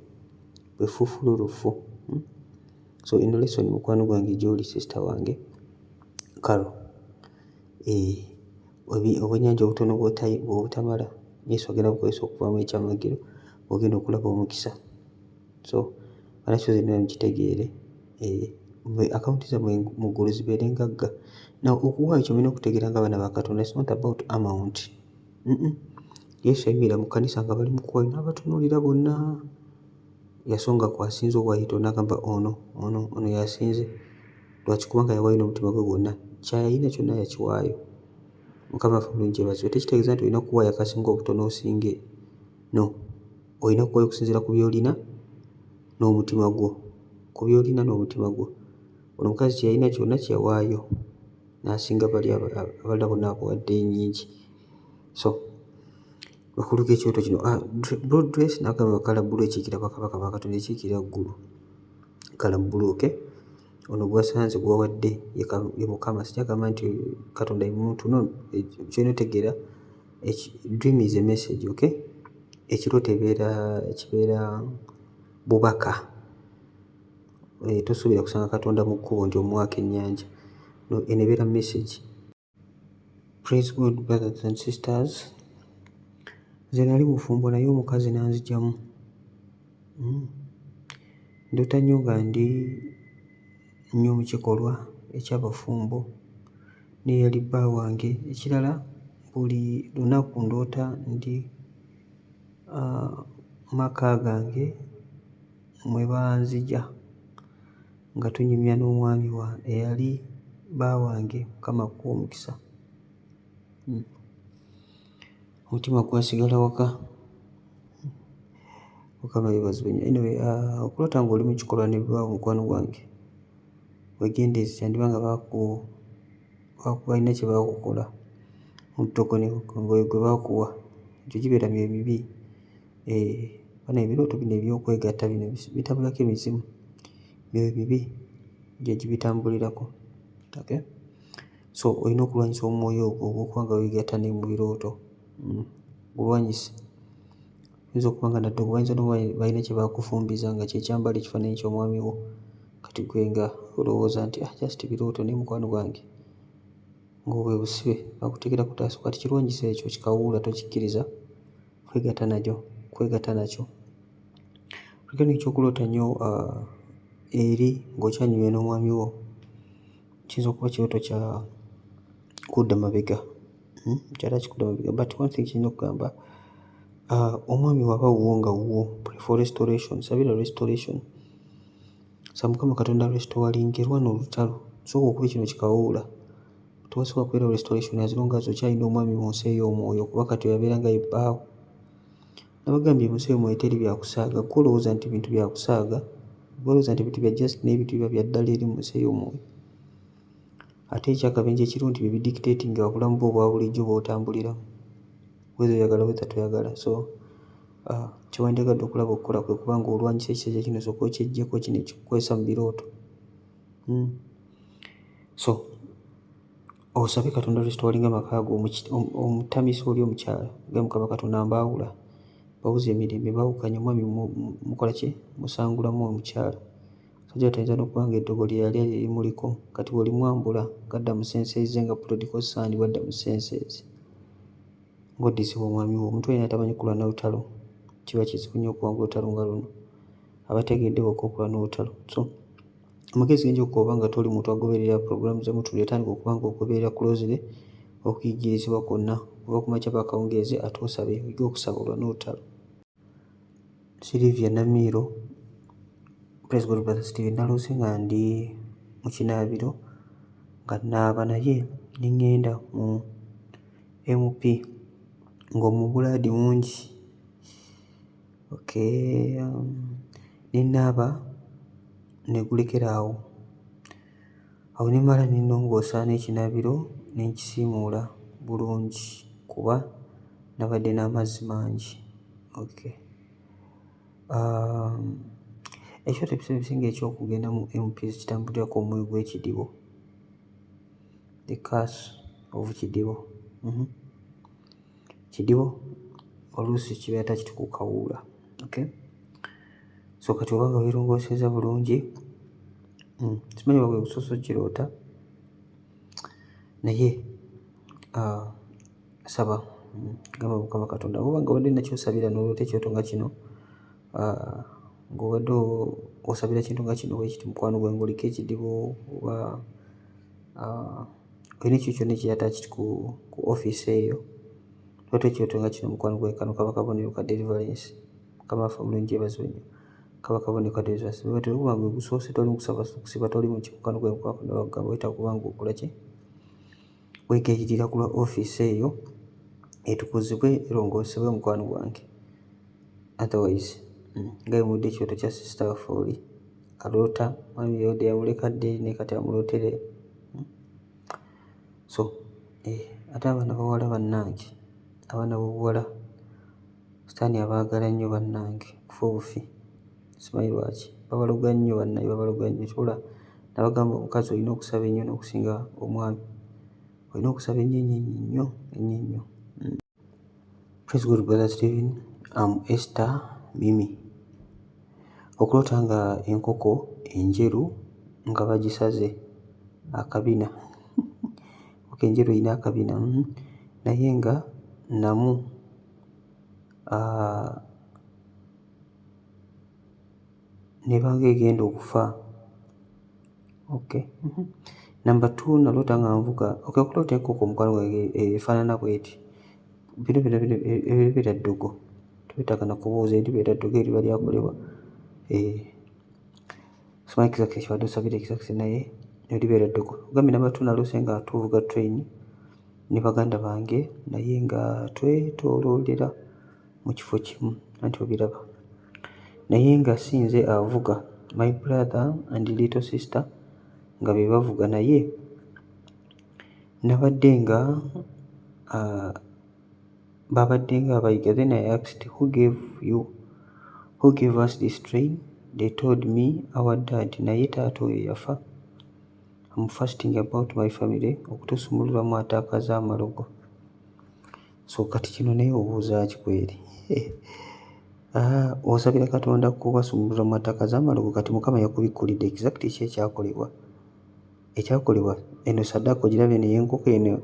Bwe fuufula olufu. So eno lesson mukwano gwange gy'oli sister wange kalo obwennyanja obutono bw'obutamala Yesu agenda bukozesa okuvaamu ekyamagero ogenda okulaba omukisa. So balakyo zenna mukitegeere akawunti zammwe mu ggulu zibeere ngagga. Naw okuwaayo kyo mulina okutegeera nga abaana ba Katonda, it's not about amount. Yesu yayimirira mu kkanisa nga bali mu kuwaayo n'abatunuulira bonna. Yasonga ku asinze obwayito n'agamba ono yasinze. Lwaki? Kubanga yawaayo n'omutima gwe gwonna, kyayalina kyonna yakiwaayo. Mukama waffe mulungi yeebazibwe. Tekitegeeza nti olina kuwaayo akasinga obutono osinge. No, olina kuwaayo okusinziira ku by'olina n'omutima gwo, ku by'olina n'omutima gwo. Ono omukazi kyeyalina kyonna kyeyawaayo n'asinga bali abalala bonna abawadde ennyingi. So bakulu g'ekyoto kino broad dress n'agamba kala bbulu ekiikira bakabaka ba Katonda, ekiikira ggulu kala bbulu. Ono gwasanze gwawadde ye Mukama. Sikyagamba nti Katonda ye muntu, no. Kyolina otegeera dream is a message. Ekirooto kibeera bubaka. Tosuubira kusanga Katonda mu kkubo nti omuwaako ennyanja. No, eno ebeera message. Praise God brothers and sisters. Nze nali mufumbo naye omukazi n'anzigyamu. Ndoota nnyo nga ndi nnyo mu kikolwa eky'abafumbo n'eyali bba wange. Ekirala buli lunaku ndoota ndi maka gange mwe banzigya nga tunyumya n'omwami eyali bba wange. Mukama akuwe omukisa. Omutima gwasigala waka. Mukama yeebazibwe nnyo. Anyway, okuloota ng'oli mu kikolwa ne bibaawo mukwano gwange, weegendereze, yandiba nga balina kye baakukola mu ttogone gwe baakuwa. Egyo gibeera myoyo mibi. Bano ebirooto bino eby'okwegatta bino bitabulako emizimu. Myoyo mibi gye gibitambulirako. So olina okulwanyisa omwoyo ogwo ogw'okuba nga weegatta ne mu birooto. Bulwanyise. Oyinza okuba nga nadde bayinza n'oba balina kye baakufumbiza nga kye kyambala ekifaananyi ky'omwami wo, kati gwe nga olowooza nti just birooto. Naye mukwano gwange ng'obwe busibe bakuteekera ku taaso. Kati kirwanyisa ekyo, kikawuula, tokikkiriza kwegatta nakyo. Kuliko n'ekyokuloota nnyo eri ng'okyanyumya n'omwami wo. Kiyinza okuba kirooto kya kudda mabega. Kyali akikudda mabega. But one thing kirina okugamba, omwami waba wuwo nga wuwo, pray for restoration. Sabira restoration. Saba Mukama Katonda restoringe. Lwana olutalo. Sooka okuba kino kikawuula. Tosobola kubeera restoration as long as okyalina omwami mu nsi ey'omwoyo, kuba kati yabeera nga ye bbaawo. Nabagambye mu nsi ey'omwoyo teri byakusaaga. Gwe olowooza nti bintu byakusaaga, gwe olowooza nti bintu bya just n'ebintu biba bya ddala eri mu nsi ey'omwoyo. Ate ekyakabenje ekirungi bye bidictatinga obulamu bwo obwa bulijjo bw'otambuliramu, whether oyagala whether toyagala. So kye wandyagadde okulaba okukola kwe kuba ng'olwanyisa ekisajja kino sooka okyeggyeko kino ekikukwesa mu birooto. So osabe Katonda restoringa amaka go. Omutamisi oli omukyala nga Mukama Katonda mbaawula, bawuza emirembe, baawukanya omwami mukola ki, musangulamu omukyala. Sajja tayinza n'okuba nga eddogo lye yali erimuliko, kati bw'oli mwambula gadda mu senses nga prodigal son bw'adda mu senses ng'oddizibwa omwami wo. Omuntu yenna atamanyi kulwa n'olutalo, kiba kizibu nnyo okuwangula olutalo nga luno. Abategedde bokka okulwa n'olutalo. So amagezi genja okuba nga toli muntu agoberera programu z'omutulu, yatandika okuba nga ogoberera closely okuyigirizibwa kwonna okuva ku makya bakawungeezi ate osabe, oyige okusaba olwa n'olutalo. Sylvia Namiiro. Praise God brother Steve. Naloose nga ndi mu kinaabiro nga naaba naye ne ŋŋenda mu MP ng'omubulaadi mungi. Ne naaba ne gulekera awo. Awo ne mmala ne nnongoosa n'ekinaabiro ne nkisiimuula bulungi kuba nabadde n'amazzi mangi. Ekyoto ebiseera ebisinga eky'okugenda mu MPs kitambulirako omwoyo gw'ekidibo, the curse of kidibo. Kidibo oluusi kibeera takituukawuula. So kati oba nga weerongooseza bulungi simanyi bwe gusoose okiroota naye saba gamba Mukama Katonda oba nga wadde nakyosabira n'oloota ekyoto nga kino ng'obadde osabira kintu nga kino bwekiti mukwano gwange oliko ekidibu oba olina ekyo kyonna ekirataki ku ofiisi eyo loota ekyoto nga kino mukwano gwange kano kaba kabonero ka deliverance. Mukama waffe omulungi yeebazibwe nnyo. Kaba kabonero ka deliverance bwe batyo okuba nga gusoose toli mukusaba kusiba toli muki mukwano gwange Katonda bagamba wetaaga kuba nga okola ki weegayirira ku lwa ofiisi eyo etukuzibwe erongoosebwe mukwano gwange. Otherwise nga bwe ekyoto kya sister waffe oli aloota mwami yodde yamuleka dde naye kati amulootere. So ate abaana bawala bannange, abaana b'obuwala sitaani abaagala nnyo bannange kufa obufi, simanyi lwaki babaloga nnyo bannange, babaloga nnyo. Kyola nabagamba omukazi olina okusaba ennyo n'okusinga omwami, olina okusaba ennyo ennyo. Praise God brother Stephen. Esther Mimi. Okuloota nga enkoko enjeru nga bagisaze akabina enjeru erina akabina naye nga namu nebanga egenda okufa. Number 2 naloota nga nvuga. Okuloota enkoko mukwano gwange efaanana bweti. Bino ebibeera ddogo tubetaaga na kubuuza eribeera ddogo eriba lyakolebwa. Simanyi exactly kibadde osabira exactly naye eribeera ddogo. Ogambye number 2 naloose nga tuvuga train ne baganda bange naye nga twetooloolera mu kifo kimu anti obiraba naye nga si nze avuga, my brother and little sister nga be bavuga naye nabadde nga babadde nga abayiga. Then I asked, who gave us this train? They told me our dad. Naye taata oyo yafa. I'm fasting about my family okutusumululamu ataaka z'amalogo. So kati kino naye obuuza ki kweri? Osabira Katonda kubasumululamu ataaka z'amalogo, kati Mukama yakubikkulidde exactly ki ekyakolebwa. Eno saddaaka ogirabye naye enkoko eno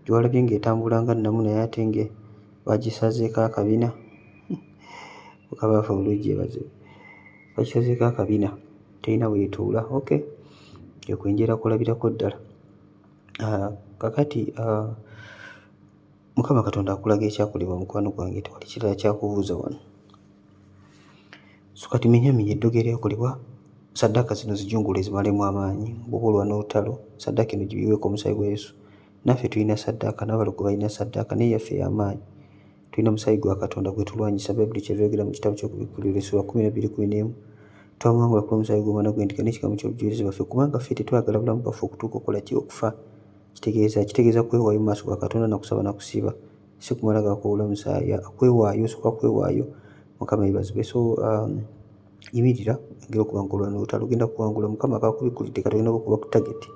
gyewalabye ng'etambula nga nnamu naye ate nge bagisazeeko akabina. Mukama waffe omulungi yeebazibwe. Bagisazeeko akabina terina weetuula. Ekwenjera kulabirako ddala. Kakati Mukama Katonda akulaga ekyakolebwa mukwano gwange, tewali kirala kyakubuuza wano. So kati menyamenya eddogo eryakolebwa, saddaaka zino zijungule zimalemu amaanyi. Bw'oba olwa n'olutalo saddaaka eno gibiweeko omusaayi gwa Yesu. Naffe tulina saddaaka, n'abalogo balina saddaaka, naye yaffe y'amaanyi. Tulina omusaayi gwa Katonda gwe tulwanyisa. Bayibuli kyeyogera mu kitabo ky'Okubikkulirwa Essula 12:11 twamwangula ku lw'omusaayi gw'omwana gw'endiga n'ekigambo ky'obujulizi bwaffe, kubanga ffe tetwagala bulamu bwaffe okutuuka okukola ki? Okufa. Kitegeeza kwewaayo mu maaso ga Katonda na kusaba na kusiiba, si kumala gakoowula musaayi, kwewaayo osooka kwewaayo. Mukama yeebazibwe. So yimirira engeri okuba nga olwa n'olutalo ogenda kuwangula. Mukama akakubikkulidde kati ogenda okuba ku tageti.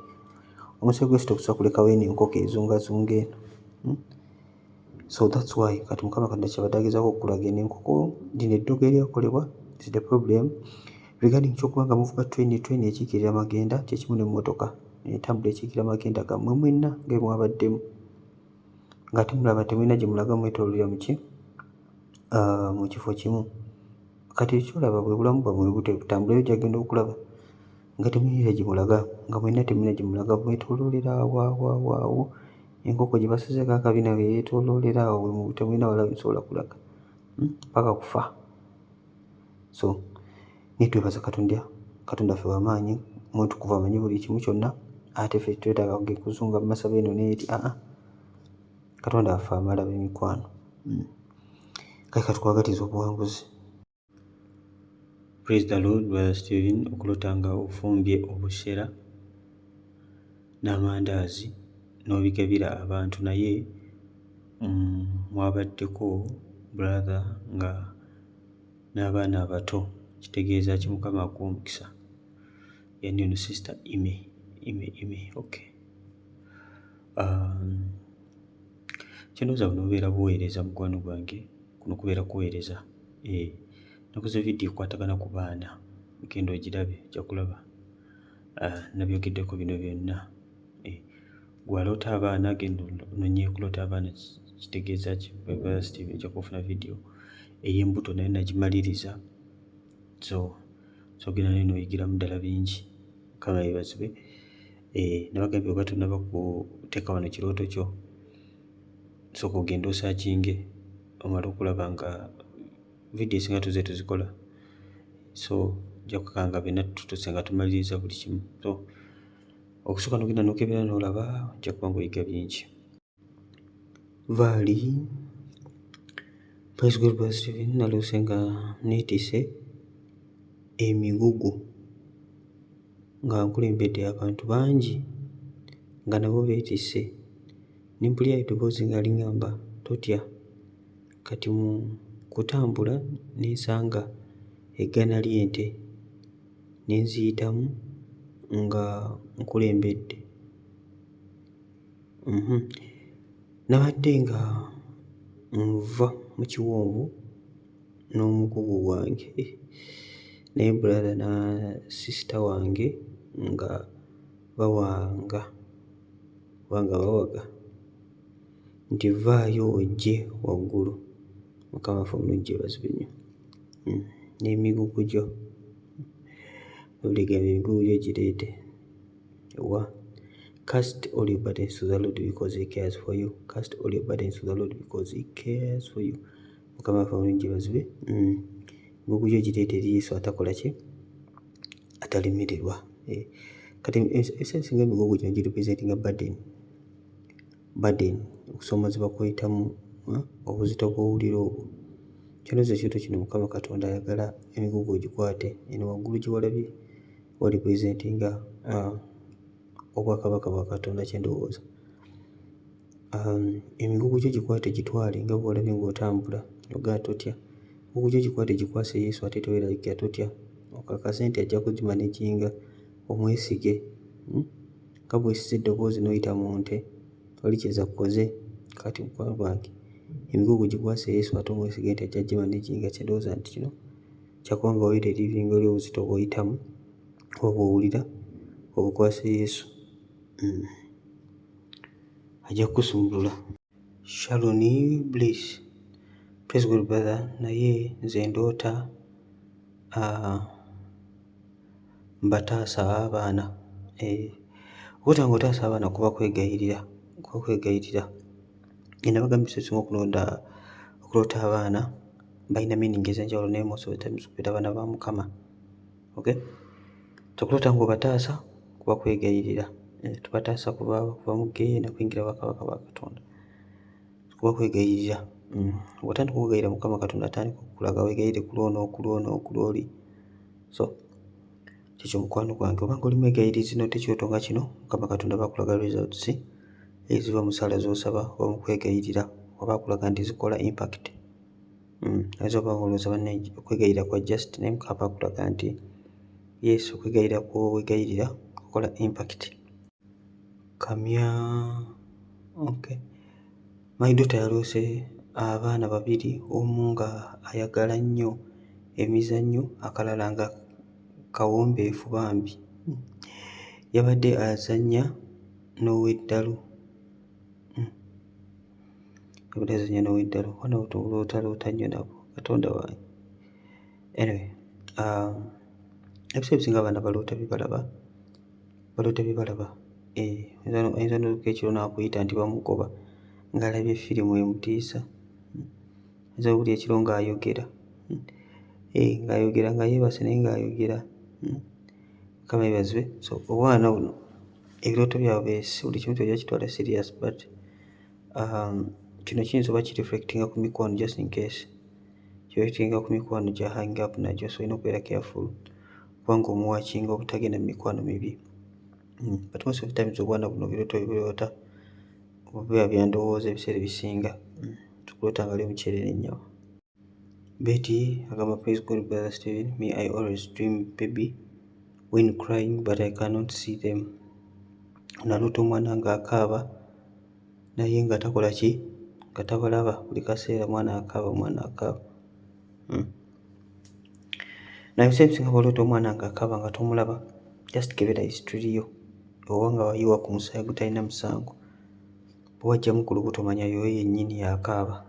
Omusaayi gwa Yesu tegusobola kulekawo eno enkoko ezungazunga eno. So that's why kati Mukama Katonda kyabadde agezaako okulaga eno enkoko lino eddogo eryakolebwa is the problem regarding ky'okuba nga muvuga train ekiikirira amagenda kyekimu n'emmotoka entambula ekiikirira amagenda gammwe mwenna nga mwabaddemu ng'ate mulaba temulina gye mulaga mwetoololera mu kifo kimu. Kati ekyolaba bwe bulamu bwammwe butambula eyo gyagenda okulaba nga temulina gye mulaga, nga mwenna temulina gye mulaga, mwetooloolera awo enkoko gye basazeeko akabina bwe yeetooloolera awo, temulina wala musobola kulaga paka kufa. So naye twebaza Katonda ffe w'amaanyi, mwetukuvu, amanyi buli kimu kyonna, ate ffe twetaaga kuzunga mu masabo eno neeti. Katonda waffe amala b'emikwano. Kale katwagatiza obuwanguzi. Praise the Lord brother Stephen. Okuloota nga ofumbye obushera n'amandaazi n'obigabira abantu, naye mwabaddeko brother nga n'abaana abato, kitegeeza ki? Mukama akuwa omukisa. Yani ono sister ime. Kyenooza bunobeera buweereza mukwano gwange, kuno kubeera kuweereza. Nakoze vidiyo ekwatagana ku baana, genda ogirabe, ojja kulaba. nabyogeddeko bino byonna. Gwaloota abaana genda ononye kuloota abaana kitegeeza ki? Steve ojja kufuna vidiyo ey'embuto naye nagimaliriza, so genda naye n'oyigiramu ddala bingi. Mukama yeebazibwe. Nabagambye oba tonnaba kuteeka wano kirooto kyo, sooka ogende osaakinge omale okulaba nga vidiyo esinga tuze tuzikola, so ojja kukanga byonna tutuse nga tumaliriza buli kimu. So okusooka n'ogenda n'okebera n'olaba, ojja kuba ng'oyiga bingi. Vaali Praise God Brother Stephen, naloose nga neetisse emigugu nga nkulembedde abantu bangi nga nabo beetisse. Ne mpulira eddoboozi nga liŋŋamba totya. Kati mu kutambula ne nsanga eggana ly'ente ne nziyitamu nga nkulembedde. Nabadde nga nva mu kiwonvu n'omugugu gwange naye brother na sister wange nga bawaga nti vaayo ojje waggulu. Mukama waffe omulungi yeebazibwe nnyo. N'emigugu gyo oligamba emigugu gyo gireete wa. Cast all your burdens to the Lord because he cares for you. Cast all your burdens to the Lord because he cares for you. Mukama waffe omulungi yeebazibwe. Emigugu gyo gireete eri Yesu atakola ki? Atalemererwa. Kati ebiseera ebisinga emigugu gino girepresentinga burden, okusoomozebwa kweyitamu, obuzito bw'owulira obwo. Kyonooza ekyoto kino Mukama Katonda ayagala emigugu ogikwate. Eno waggulu gye walabye warepresentinga obwakabaka bwa Katonda kye ndowooza. Emigugu gyo gikwate gitwale nga bwe walabye ng'otambula ogaa totya. Emigugu gyo gikwate gikwase Yesu ate teweeraliikira totya. Okakase nti ajja kugimaneginga, omwesige. Nga bw'osize eddoboozi n'oyita mu nte wali kyeza kukoze. Kati mukwano gwange emigugu gikwase Yesu ate omwesige nti ajja gimaneginga. Kye ndowooza nti kino kyakuba nga wayita erivinga oli obuzito bw'oyitamu oba bw'owulira obukwase Yesu, ajja kukusumbulula. Sharon Bliss, Praise God brother. Naye nze ndoota mbataasa abaana. Obuuta ng'otaasa abaana kuba kwegayirira. Nabagambye ebiseera ebisinga okuloota abaana balina meaning ez'enjawulo naye most of the times kubeera baana ba Mukama. Okay? Tokuloota ng'obataasa kuba kwegayirira. Tubataasa kuva mu ggeyeena na kuyingira bwakabaka bwa Katonda. Kuba kwegayirira. Bw'otandika okugayirira Mukama Katonda atandika okukulaga weegayirire ku lw'oli. So kikyo mukwano gwange, oba ng'oli mwegayirizi n'otekyoto nga kino, Mukama Katonda bakulaga results eziva mu ssaala z'osaba oba mu kwegayirira, oba akulaga nti zikola impact. Ayinza okuba ng'olowooza bannange okwegayirira kwa just naye Mukama akulaga nti yes, okwegayirira kw'owegayirira kukola impact. Okay. My daughter yaloose abaana babiri, omu nga ayagala nnyo emizannyo, akalala nga kawombeefu bambi. Yabadde azannya n'ow'eddalu. Wana otaloota nnyo nabo, Katonda wange. Anyway, ebiseera ebisinga abaana baloota bibalaba. Ayinza n'oluka ekiro n'akuyita nti bamugoba ng'alabye firimu emutiisa. Ayinza obuli ekiro ng'ayogera. Ng'ayogera nga yeebase naye ng'ayogera. Mukama yeebazibwe. So obwana buno ebirooto byabwe buli kimu tojja kitwala serious, but kino kiyinza oba kireflectinga ku mikwano, just in case kireflectinga ku mikwano gya hang up nagyo, so olina okubeera careful kubanga omuwakinga obutagenda mu mikwano mibi. But most of the times obwana buno birooto bibiroota biba bya ndowooza ebiseera ebisinga. Tukuloota nga ali omuceere n'ennyama. Betty agamba Praise God Brother Stephen, me I always dream baby when crying but I cannot see them. Naloota omwana ng'akaaba naye nga takola ki? Nga tabalaba. Buli kaseera mwana akaaba. Naye ebiseera ebisinga bw'oloota omwana ng'akaaba nga tomulaba, just kebera history yo oba nga wayiwa ku musaayi gutalina musango bwe wajjamu ku lubuto manya yoyo yennyini yakaaba.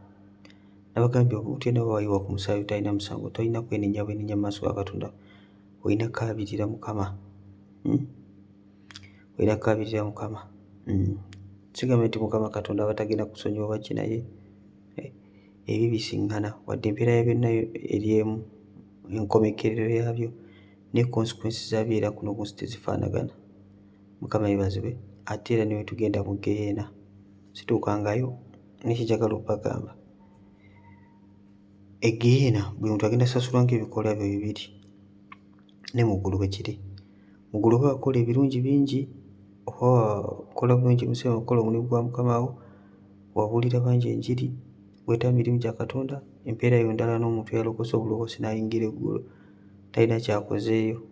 Nabagambye otya nawe wayiwa ku musaayi gutalina musango tolina kwenenya bwenenya mu maaso ga Katonda, olina kaabirira Mukama. Olina kaabirira Mukama. Sigambe nti Mukama Katonda aba tagenda kusonyiwa oba ki, naye ebyo bisiŋŋana wadde empeera ya byonna eri emu, enkomekerero yabyo ne consequences zaabyo era kuno ku nsi tezifaanagana. Mukama yeebazibwe. Ate era ne tugenda mu Geyeena situukangayo nekyenjagala okubagamba, egeyeena buli muntu agenda sasulwa ng'ebikolwa bye bibiri, ne mu ggulu bwe kiri. Mu ggulu oba wakola ebirungi bingi oba wakola bulungi mu nsi wakola omulimu gwa Mukama wo, wabuulira bangi enjiri, weetaba mirimu gya Katonda, empeera yo ndala n'omuntu eyalokose obulokose n'ayingira eggulu talina kyakozeeyo.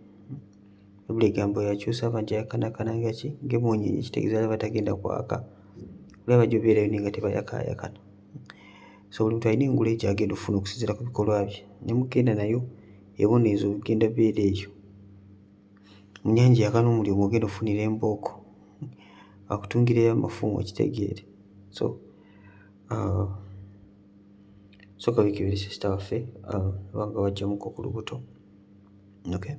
Bayibuli egamba oyo akyusa amagi ayakanakana ng'emmunyeenye, kitegeeza alaba tagenda kwaka. Oli abajja obeerayo naye nga tebayakaayakana. So buli muntu alina engule gy'agenda okufuna okusinziira ku bikolwa bye. Ne mugenda nayo ebibonerezo bigenda beera eyo. Mu nnyanja yakana omuliro mw'ogenda ofunira embooko, akutungirayo amafumu okitegeere. So sooka weekebere sisita waffe oba nga wajjamuko ku lubuto. Okay.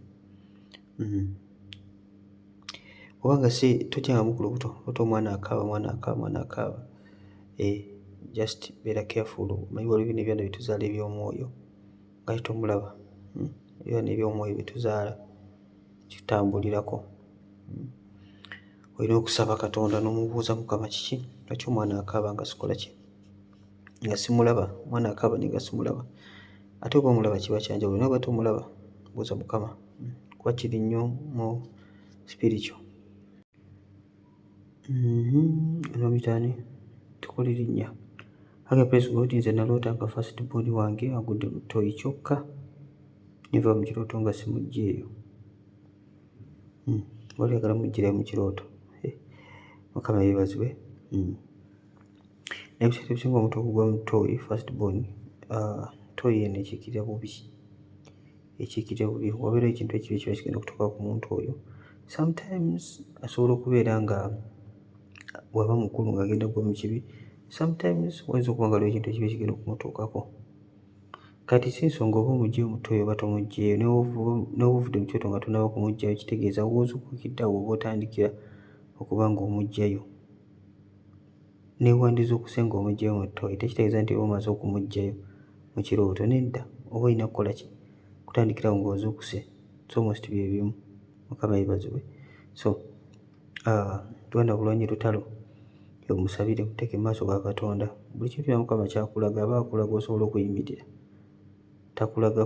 Obanga si tojjangamu ku lubuto omwana akaaba just beera careful. Omanyi waliwo bino ebyana byetuzaala eby'omwoyo nga tomulaba, ebyana eby'omwoyo byetuzaala kitambulirako. Olina okusaba Katonda n'omubuuza Mukama kiki, lwaki omwana akaaba nga sikola ki, nga simulaba. Omwana akaaba naye nga simulaba. Ate oba omulaba kiba kyanjawulo, naye oba tomulaba buuza Mukama kuba kiri nnyo mu spiritual. Bamuyita tukole linnya. Hage praise God, nze naloota nga first born wange agudde mu ttooyi kyokka, neva mu kirooto nga simuggyeeyo. Wali oyagala muggyirayo mu kirooto. Mukama yeebazibwe. Naye ebiseera ebisinga omuntu okugwa mu ttooyi first born, ttooyi eno ekiikirira bubi. Ekiikirira bubi, wabeerayo ekintu ekibi kiba kigenda okutuuka ku muntu oyo. Sometimes asobola okubeera nga bw'aba mukulu ng'agenda kugwa mu kibi, sometimes wayinza okuba nga waliwo ekintu ekibi kigenda okumutuukako. Kati si nsonga oba omuggyeyo mu ttooyi oba tomuggyeeyo, n'oba ovudde mu kyoto nga tonaba kumuggyayo, kitegeeza w'ozuukukidde awo oba otandikira okuba ng'omuggyayo. Neewandiizuukuse ng'omuggyayo mu ttooyi tekitegeeza nti oba omaze okumuggyayo mu kirooto, nedda. Oba olina kukola ki, kutandikirawo ng'ozuukuse. It's almost bye bimu. Mukama yeebazibwe. So lwana bulwanyi lutalo, omusabire muteeke mu maaso ga Katonda. Buli kintu kyonna Mukama ky'akulaga aba akulaga osobola okuyimirira. Takulaga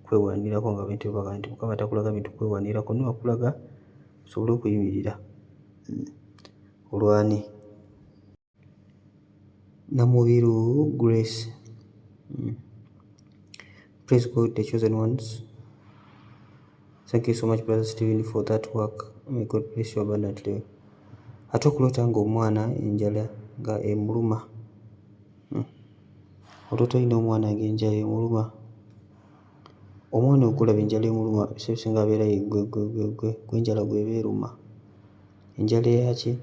kwewanirako nga bintu baga nti Mukama takulaga bintu kwewanirako, naye akulaga osobole okuyimirira. Olwani Namubiru Grace. Praise God, the chosen ones. Thank you so much, Brother Stephen, for that work. May God bless you abundantly. Ate okuloota ng'omwana enjala nga emuluma. Oloota olina omwana ng'enjala emuluma. Omwana okulaba enjala emuluma ebisinga abeera gw'enjala gw'eba eruma. Enjala eyaki?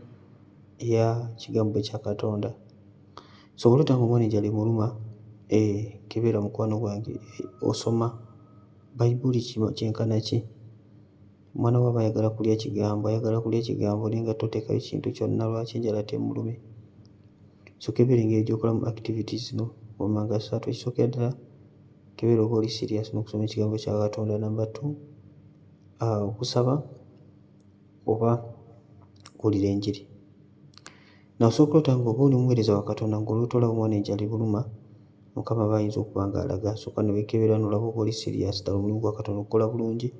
Eya kigambo kya Katonda. So oloota ng'omwana enjala emuluma, kebeera mukwano gwange, osoma Bayibuli kyenkana ki? Omwana wo aba ayagala kulya kigambo naye nga toteekayo kintu kyonna, lwaki enjala temulume? So kebeera engeri gy'okolamu activities zino wammanga 3. Ekisookera ddala kebeera oba oli serious n'okusoma ekigambo kya Katonda. Number 2, okusaba oba okuwulira enjiri. N'osobola okuloota ng'oba oli muweereza wa Katonda ng'oloota olaba omwana enjala ebuluma, Mukama aba ayinza okuba ng'alaga. Sooka ne weekebera n'olaba oba oli serious ddala omulimu gwa Katonda okukola bulungi,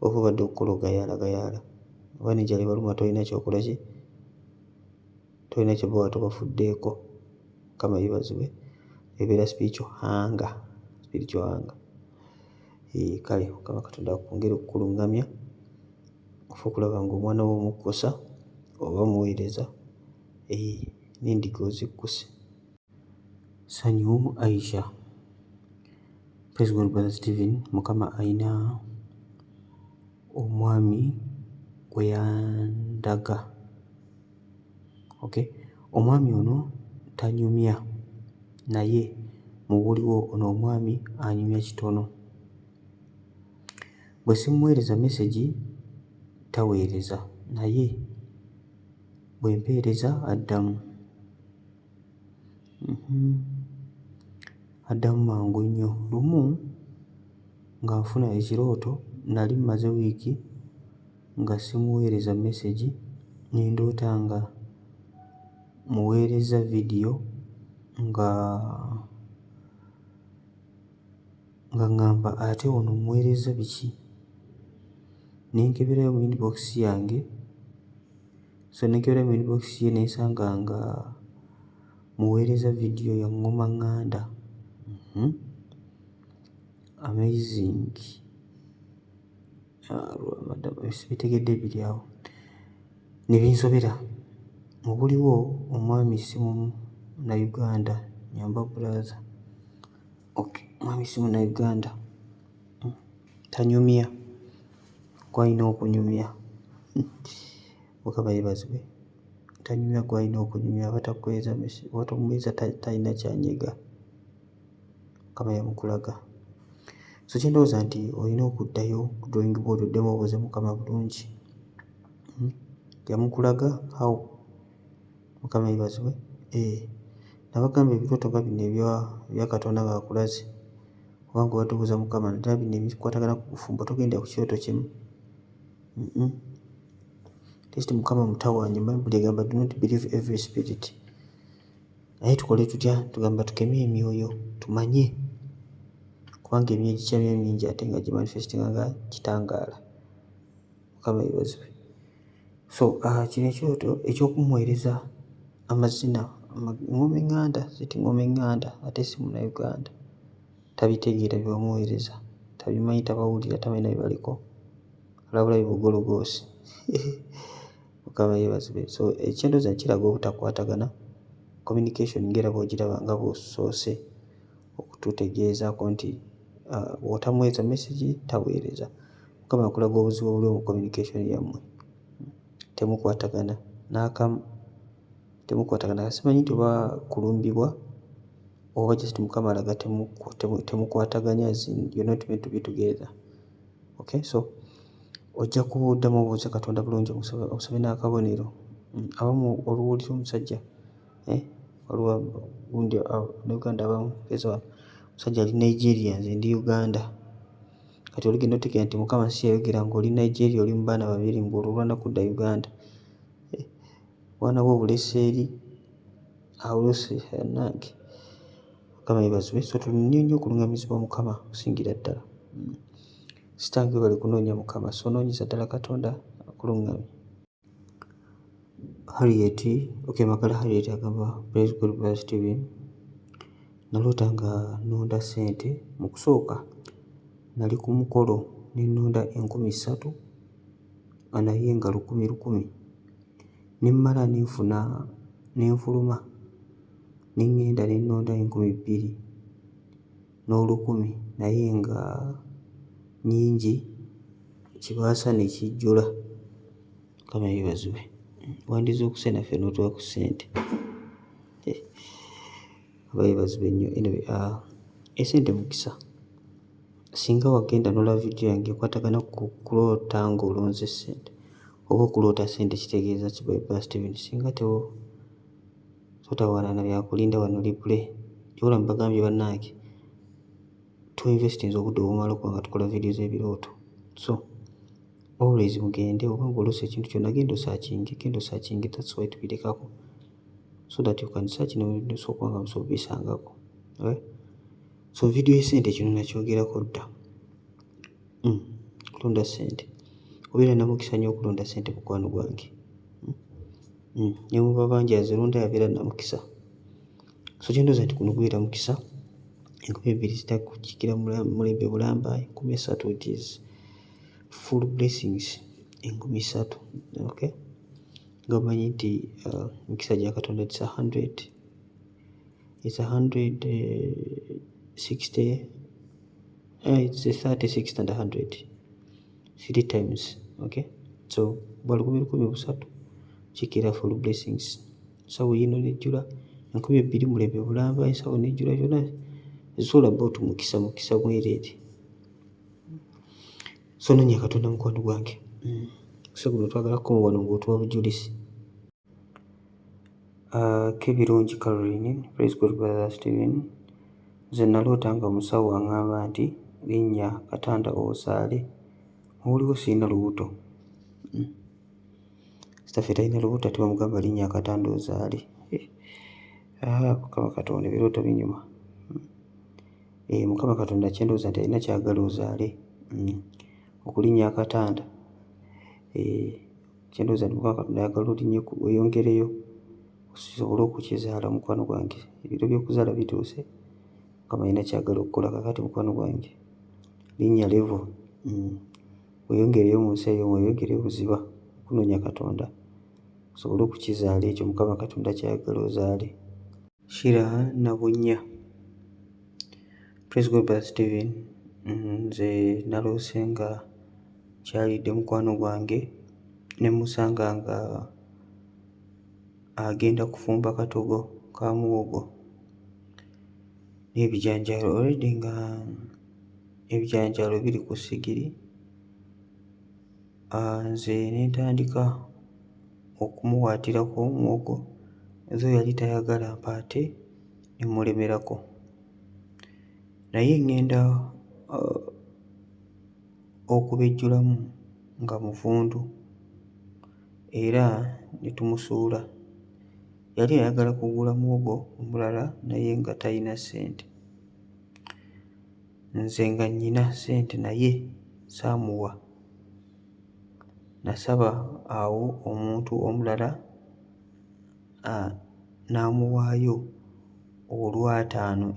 oba obadde okukola ogayaala. Oba n'enjala ebaluma tolina kyokola ki? Tolina kye bowa tobafuddeeko. Mukama yeebazibwe. Ebeera spiritual hunger. Kale Mukama Katonda akwongere okukuluŋŋamya ofa okulaba ng'omwana wo omukkusa oba muweereza, n'endiga ozikkuse. Sanyu Aisha. Praise God, Brother Stephen. Mukama ayina omwami gwe yandaga. Okay? Omwami ono tanyumya, naye mu buliwo ono omwami anyumya kitono. Bwe simuweereza message taweereza, naye bwe mpeereza addamu. Addamu mangu nnyo. Lumu nga nfuna ekirooto, nali mmaze wiiki nga simuweereza message, ne ndoota nga muweereza vidiyo nga ŋŋamba ate ono muweereza biki? Ne nkeberayo mu inbox yange, nenkeberayo mu inbox ye ne nsanga nga muweereza vidiyo ya ngoma ŋŋanda. Amazing. Sibitegedde biri awo. Ne binsobera. Mu buliwo omwami si Munnayuganda, nyamba brother. Okay, omwami si Munnayuganda. Tanyumya. Gw'alina okunyumya. Mukama yeebazibwe. Tanyumya gw'alina okunyumya, aba takuweereza message, oba tomuweereza talina ky'anyega. Mukama yamukulaga. So kye ndowooza nti olina okuddayo ku drawing board oddemu obuuze Mukama bulungi. Yamukulaga awo. Mukama yeebazibwe. Nabagamba ebirooto nga bino ebya Katonda ng'akulaze, kubanga obadde obuuza Mukama naddala bino ebikwatagana ku bufumbo togenda ku kirooto kimu. Least Mukama mutawaanya. Bible egamba do not believe every spirit. Naye tukole tutya? Tugamba tukemye emyoyo tumanye, kubanga emyoyo gikyamya mingi ate nga gimanifestinga nga kitangaala. Mukama yeebazibwe. So kino ekyoto eky'okumuweereza amazina ngoma eŋŋanda, ziti ngoma eŋŋanda ate si Munnayuganda, tabitegeera by'omuweereza, tabimanyi, tabawulira, tamanyi na bibaliko, alabula bibugologoosi. Mukama yeebazibwe. So ekyendowooza kiraga obutakwatagana, communication ng'era bw'ogiraba nga bw'osoose okututegeezaako nti bw'otamuweereza message taweereza. Mukama akulaga obuzibu obuliwo mu communication yammwe. Temukwatagana n'akamu, temukwatagana. Simanyi nti oba kulumbibwa oba just Mukama alaga temukwataganya, you're not meant to be together. Okay, so ojja kuddamu obuuza Katonda bulungi, omusabe n'akabonero. Abamu oluwulira omusajja waliwo gundi Uganda abamu peza wano, omusajja ali Nigeria, nze ndi Uganda. Kati oligenda otegeera nti Mukama si yayogera ng'oli Nigeria oli mu baana babiri ng'olulwana kudda Uganda. Bwana bwo obulese eri awulose annange. Mukama yeebazibwe. So tulinye nnyo okuluŋŋamizibwa Mukama okusingira ddala. Sitange bali kunoonya Mukama, so noonyeza ddala Katonda akuluŋŋamye. Magala Harriet agamba praise God brother Stephen. Naloota nga nnonda ssente. Mu kusooka nali ku mukolo ne nnonda 30,000 naye nga 1,000 ne mmala ne nfuluma ne ŋŋenda ne nnonda 2,000 n'olukumi naye nga nnyingi, kibaasa ne kijjula. Mukama yeebazibwe. Wandize okuse naffe n'otuwa ku ssente. Aba yeebazibwe nnyo. Anyway, esente mukisa. Singa wagenda n'olaba vidiyo yange ekwatagana ku kuloota ng'olonze ssente oba okuloota ssente, kitegeeza ki by Stephen? Singa totawaana na byakulinda wano replay, gyola mbagambye bannange tuinvestinze obudde obumala okuba nga tukola vidiyo z'ebirooto. So always mugende, oba ng'olose ekintu kyonna genda osaakinge, that's why tubirekako, so that you can search n'osooka nga musobisangako. So vidiyo y'essente kino nakyogerako dda. Kulonda ssente, obeera namukisa nnyo okulonda ssente mukwano gwange. Ne muba bangi azirunda yabeera namukisa. So kyendowooza nti kuno gubeera mukisa. 2,000 zitakujjikira mulembe bulambayi, 3,000 it is full blessings. 3,000. Okay, nga omanyi nti mukisa gya Katonda it's 100, it's 160, it's 30, 60 and 100. 3 times. Okay, so bwa 10,000 kikira full blessings. Ensawo yino nejjula 20,000 mulembe bulamba, ensawo nejjula byonna ezisobola bot mukisa mwereere. So noonya Katonda mukwano gwange. Guno twagala kukoma wano ng'otuwa bujulizi. Kebirungi Caroline, praise God brother Stephen. Nze naloota nga omusawo aŋŋamba nti linnya Katanda ozaale, muwuliwo sirina lubuto. Sitaffe talina lubuto ate bamugamba linnya Katanda ozaale. Mukama Katonda ebirooto binyuma. Mukama Katonda kyendowooza nti alina kyagala ozaale. Okulinnya Katanda kyendowooza nti Mukama Katonda ayagala oyongereyo osobole okukizaala mukwano gwange. Ebiro by'okuzaala bituuse, Mukama alina kyagala okukola. Kakati mukwano gwange linnya Levo, weyongereyo mu nsi eyo, weyongereyo obuziba okunoonya Katonda osobole okukizaala ekyo Mukama Katonda kyayagala ozaale. Shira Nabunnya, praise God brother Stephen. Nze naloose nga kyalidde mukwano gwange ne musanga nga agenda kufumba katogo ka muwogo n'ebijanjaalo, already nga ebijanjaalo biri ku ssigiri. Nze ne ntandika okumuwaatirako muwogo, zo yali tayagala mpaate, ne mulemerako. Naye ngenda okubejjulamu nga muvundu era ne tumusuula. Yali ayagala kugula muwogo omulala naye nga talina ssente. Nze nga nnyina ssente naye saamuwa. Nasaba awo omuntu omulala n'amuwaayo olw'ataano.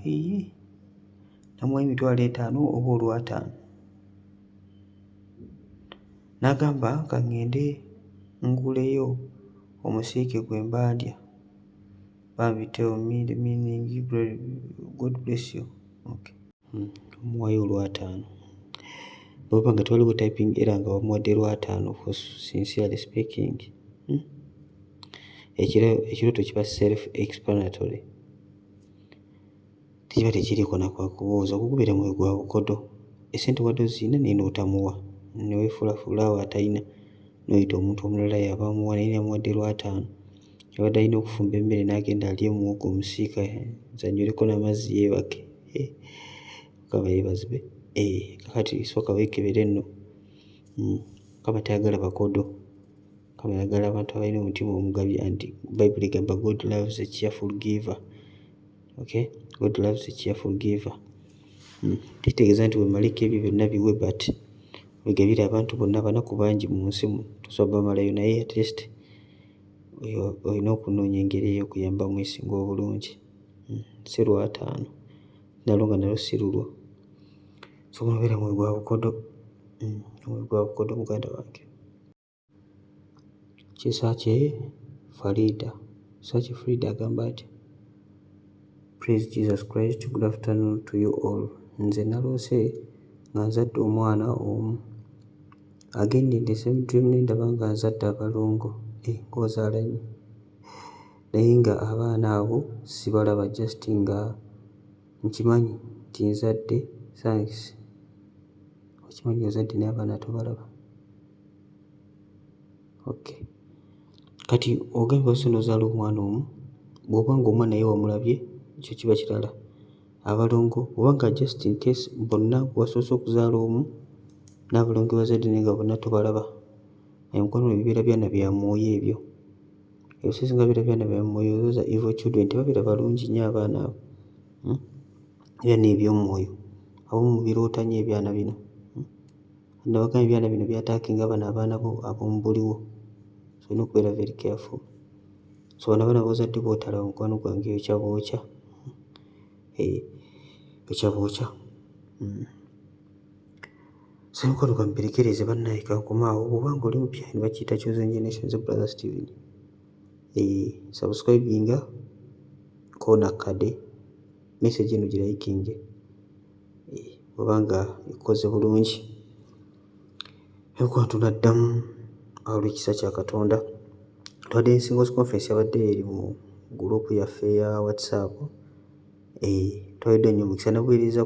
Namuwa $50 oba olw'ataano. N'agamba ka ŋŋende nguleyo omusiike gwe mba ndya. Bambi tell me the meaning, God bless you. Okay. Omuwaayo olw'ataano. Oba nga tewaliwo typing error nga wamuwadde lw'ataano for sincerely speaking. Ekirooto kiba self explanatory. Tekiba tekiriiko nakwakubuuza, gugubeera mwoyo gwa bukodo. Esente wadde ozirina naye n'otamuwa, ne weefulafuula awo atalina, n'oyita omuntu omulala yaba amuwa naye yamuwadde lw'ataano. Yabadde alina okufumba emmere n'agenda alye muwogo omusiika nzannyuleko n'amazzi yeebake. Mukama yeebazibwe. Kakati sooka weekebere nno. Mukama tayagala bakodo. Mukama ayagala abantu abalina omutima omugabi, anti Bayibuli egamba God loves a cheerful giver. Okay? God loves a cheerful giver. Kitegeeza nti wemaleko ebyo byonna biwe, but wegabire abantu bonna, abanaku bangi mu nsi mu, tosobola bamalayo, naye at least olina okunoonya engeri ey'okuyamba mwesinga obulungi. Si lw'ataano. Nalwo nga nalwo si lulwo. So gunobeera mwoyo gwa bukodo. Mwoyo gwa bukodo muganda wange. Kisakye Farida. Kisakye Farida agamba ati praise Jesus Christ, good afternoon to you all. Nze naloose nga nzadde omwana omu. Again in the same dream ndaba nga nzadde abalongo. Ng'ozaala nnyo. Naye nga abaana abo sibalaba, just nga nkimanyi nti nzadde. Thanks. Okimanyi ozadde naye abaana tobalaba. Okay. Kati ogambye ose n'ozaala omwana omu, bw'oba nga omwana naye wamulabye, ekyo kiba kirala. Abalongo oba nga just in case bonna wasoose okuzaala omu n'abalongo bazadde naye nga bonna tobalaba. Mukwano ebibeera byana bya mwoyo ebyo. Ebisinga bibeera byana bya mwoyo, those are evil children. Tebabeera balungi nnyo abaana abo. Ebyana eby'omwoyo ab'omu biroota nnyo ebyana bino. Nabagamba ebyana bino byataakinga bano abaana bo ab'omu buliwo. So olina okubeera very careful. So bano abaana b'ozadde b'otalaba mukwano gwange okya bwokya. Okya bwokya. So mukwano gwange mperekereze bannaye kankomaawo. Bw'oba nga oli mupya ne bakiyita Chosen Generation, ze brother Stephen. Subscribinga koona kade. Message eno girayikinge. Bw'oba nga ikoze bulungi. Ekuwa tunaddamu olw'ekisa kya Katonda. Twadde Singles Conference yabadde eri mu gurupu yaffe ya WhatsApp. Twawedde nnyo omukisa, nabuweereza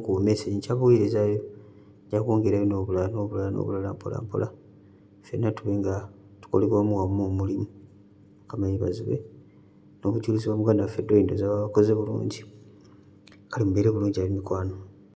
ku message, nkyabuweerezayo, nja kwongerayo n'obulala mpola mpola, ffenna tube nga tukolera wamu omulimu. Mukama yeebazibwe. N'obujulizi bwa muganda waffe Dwayne ndowooza bakoze bulungi. Kale mubeere bulungi ab'emikwano.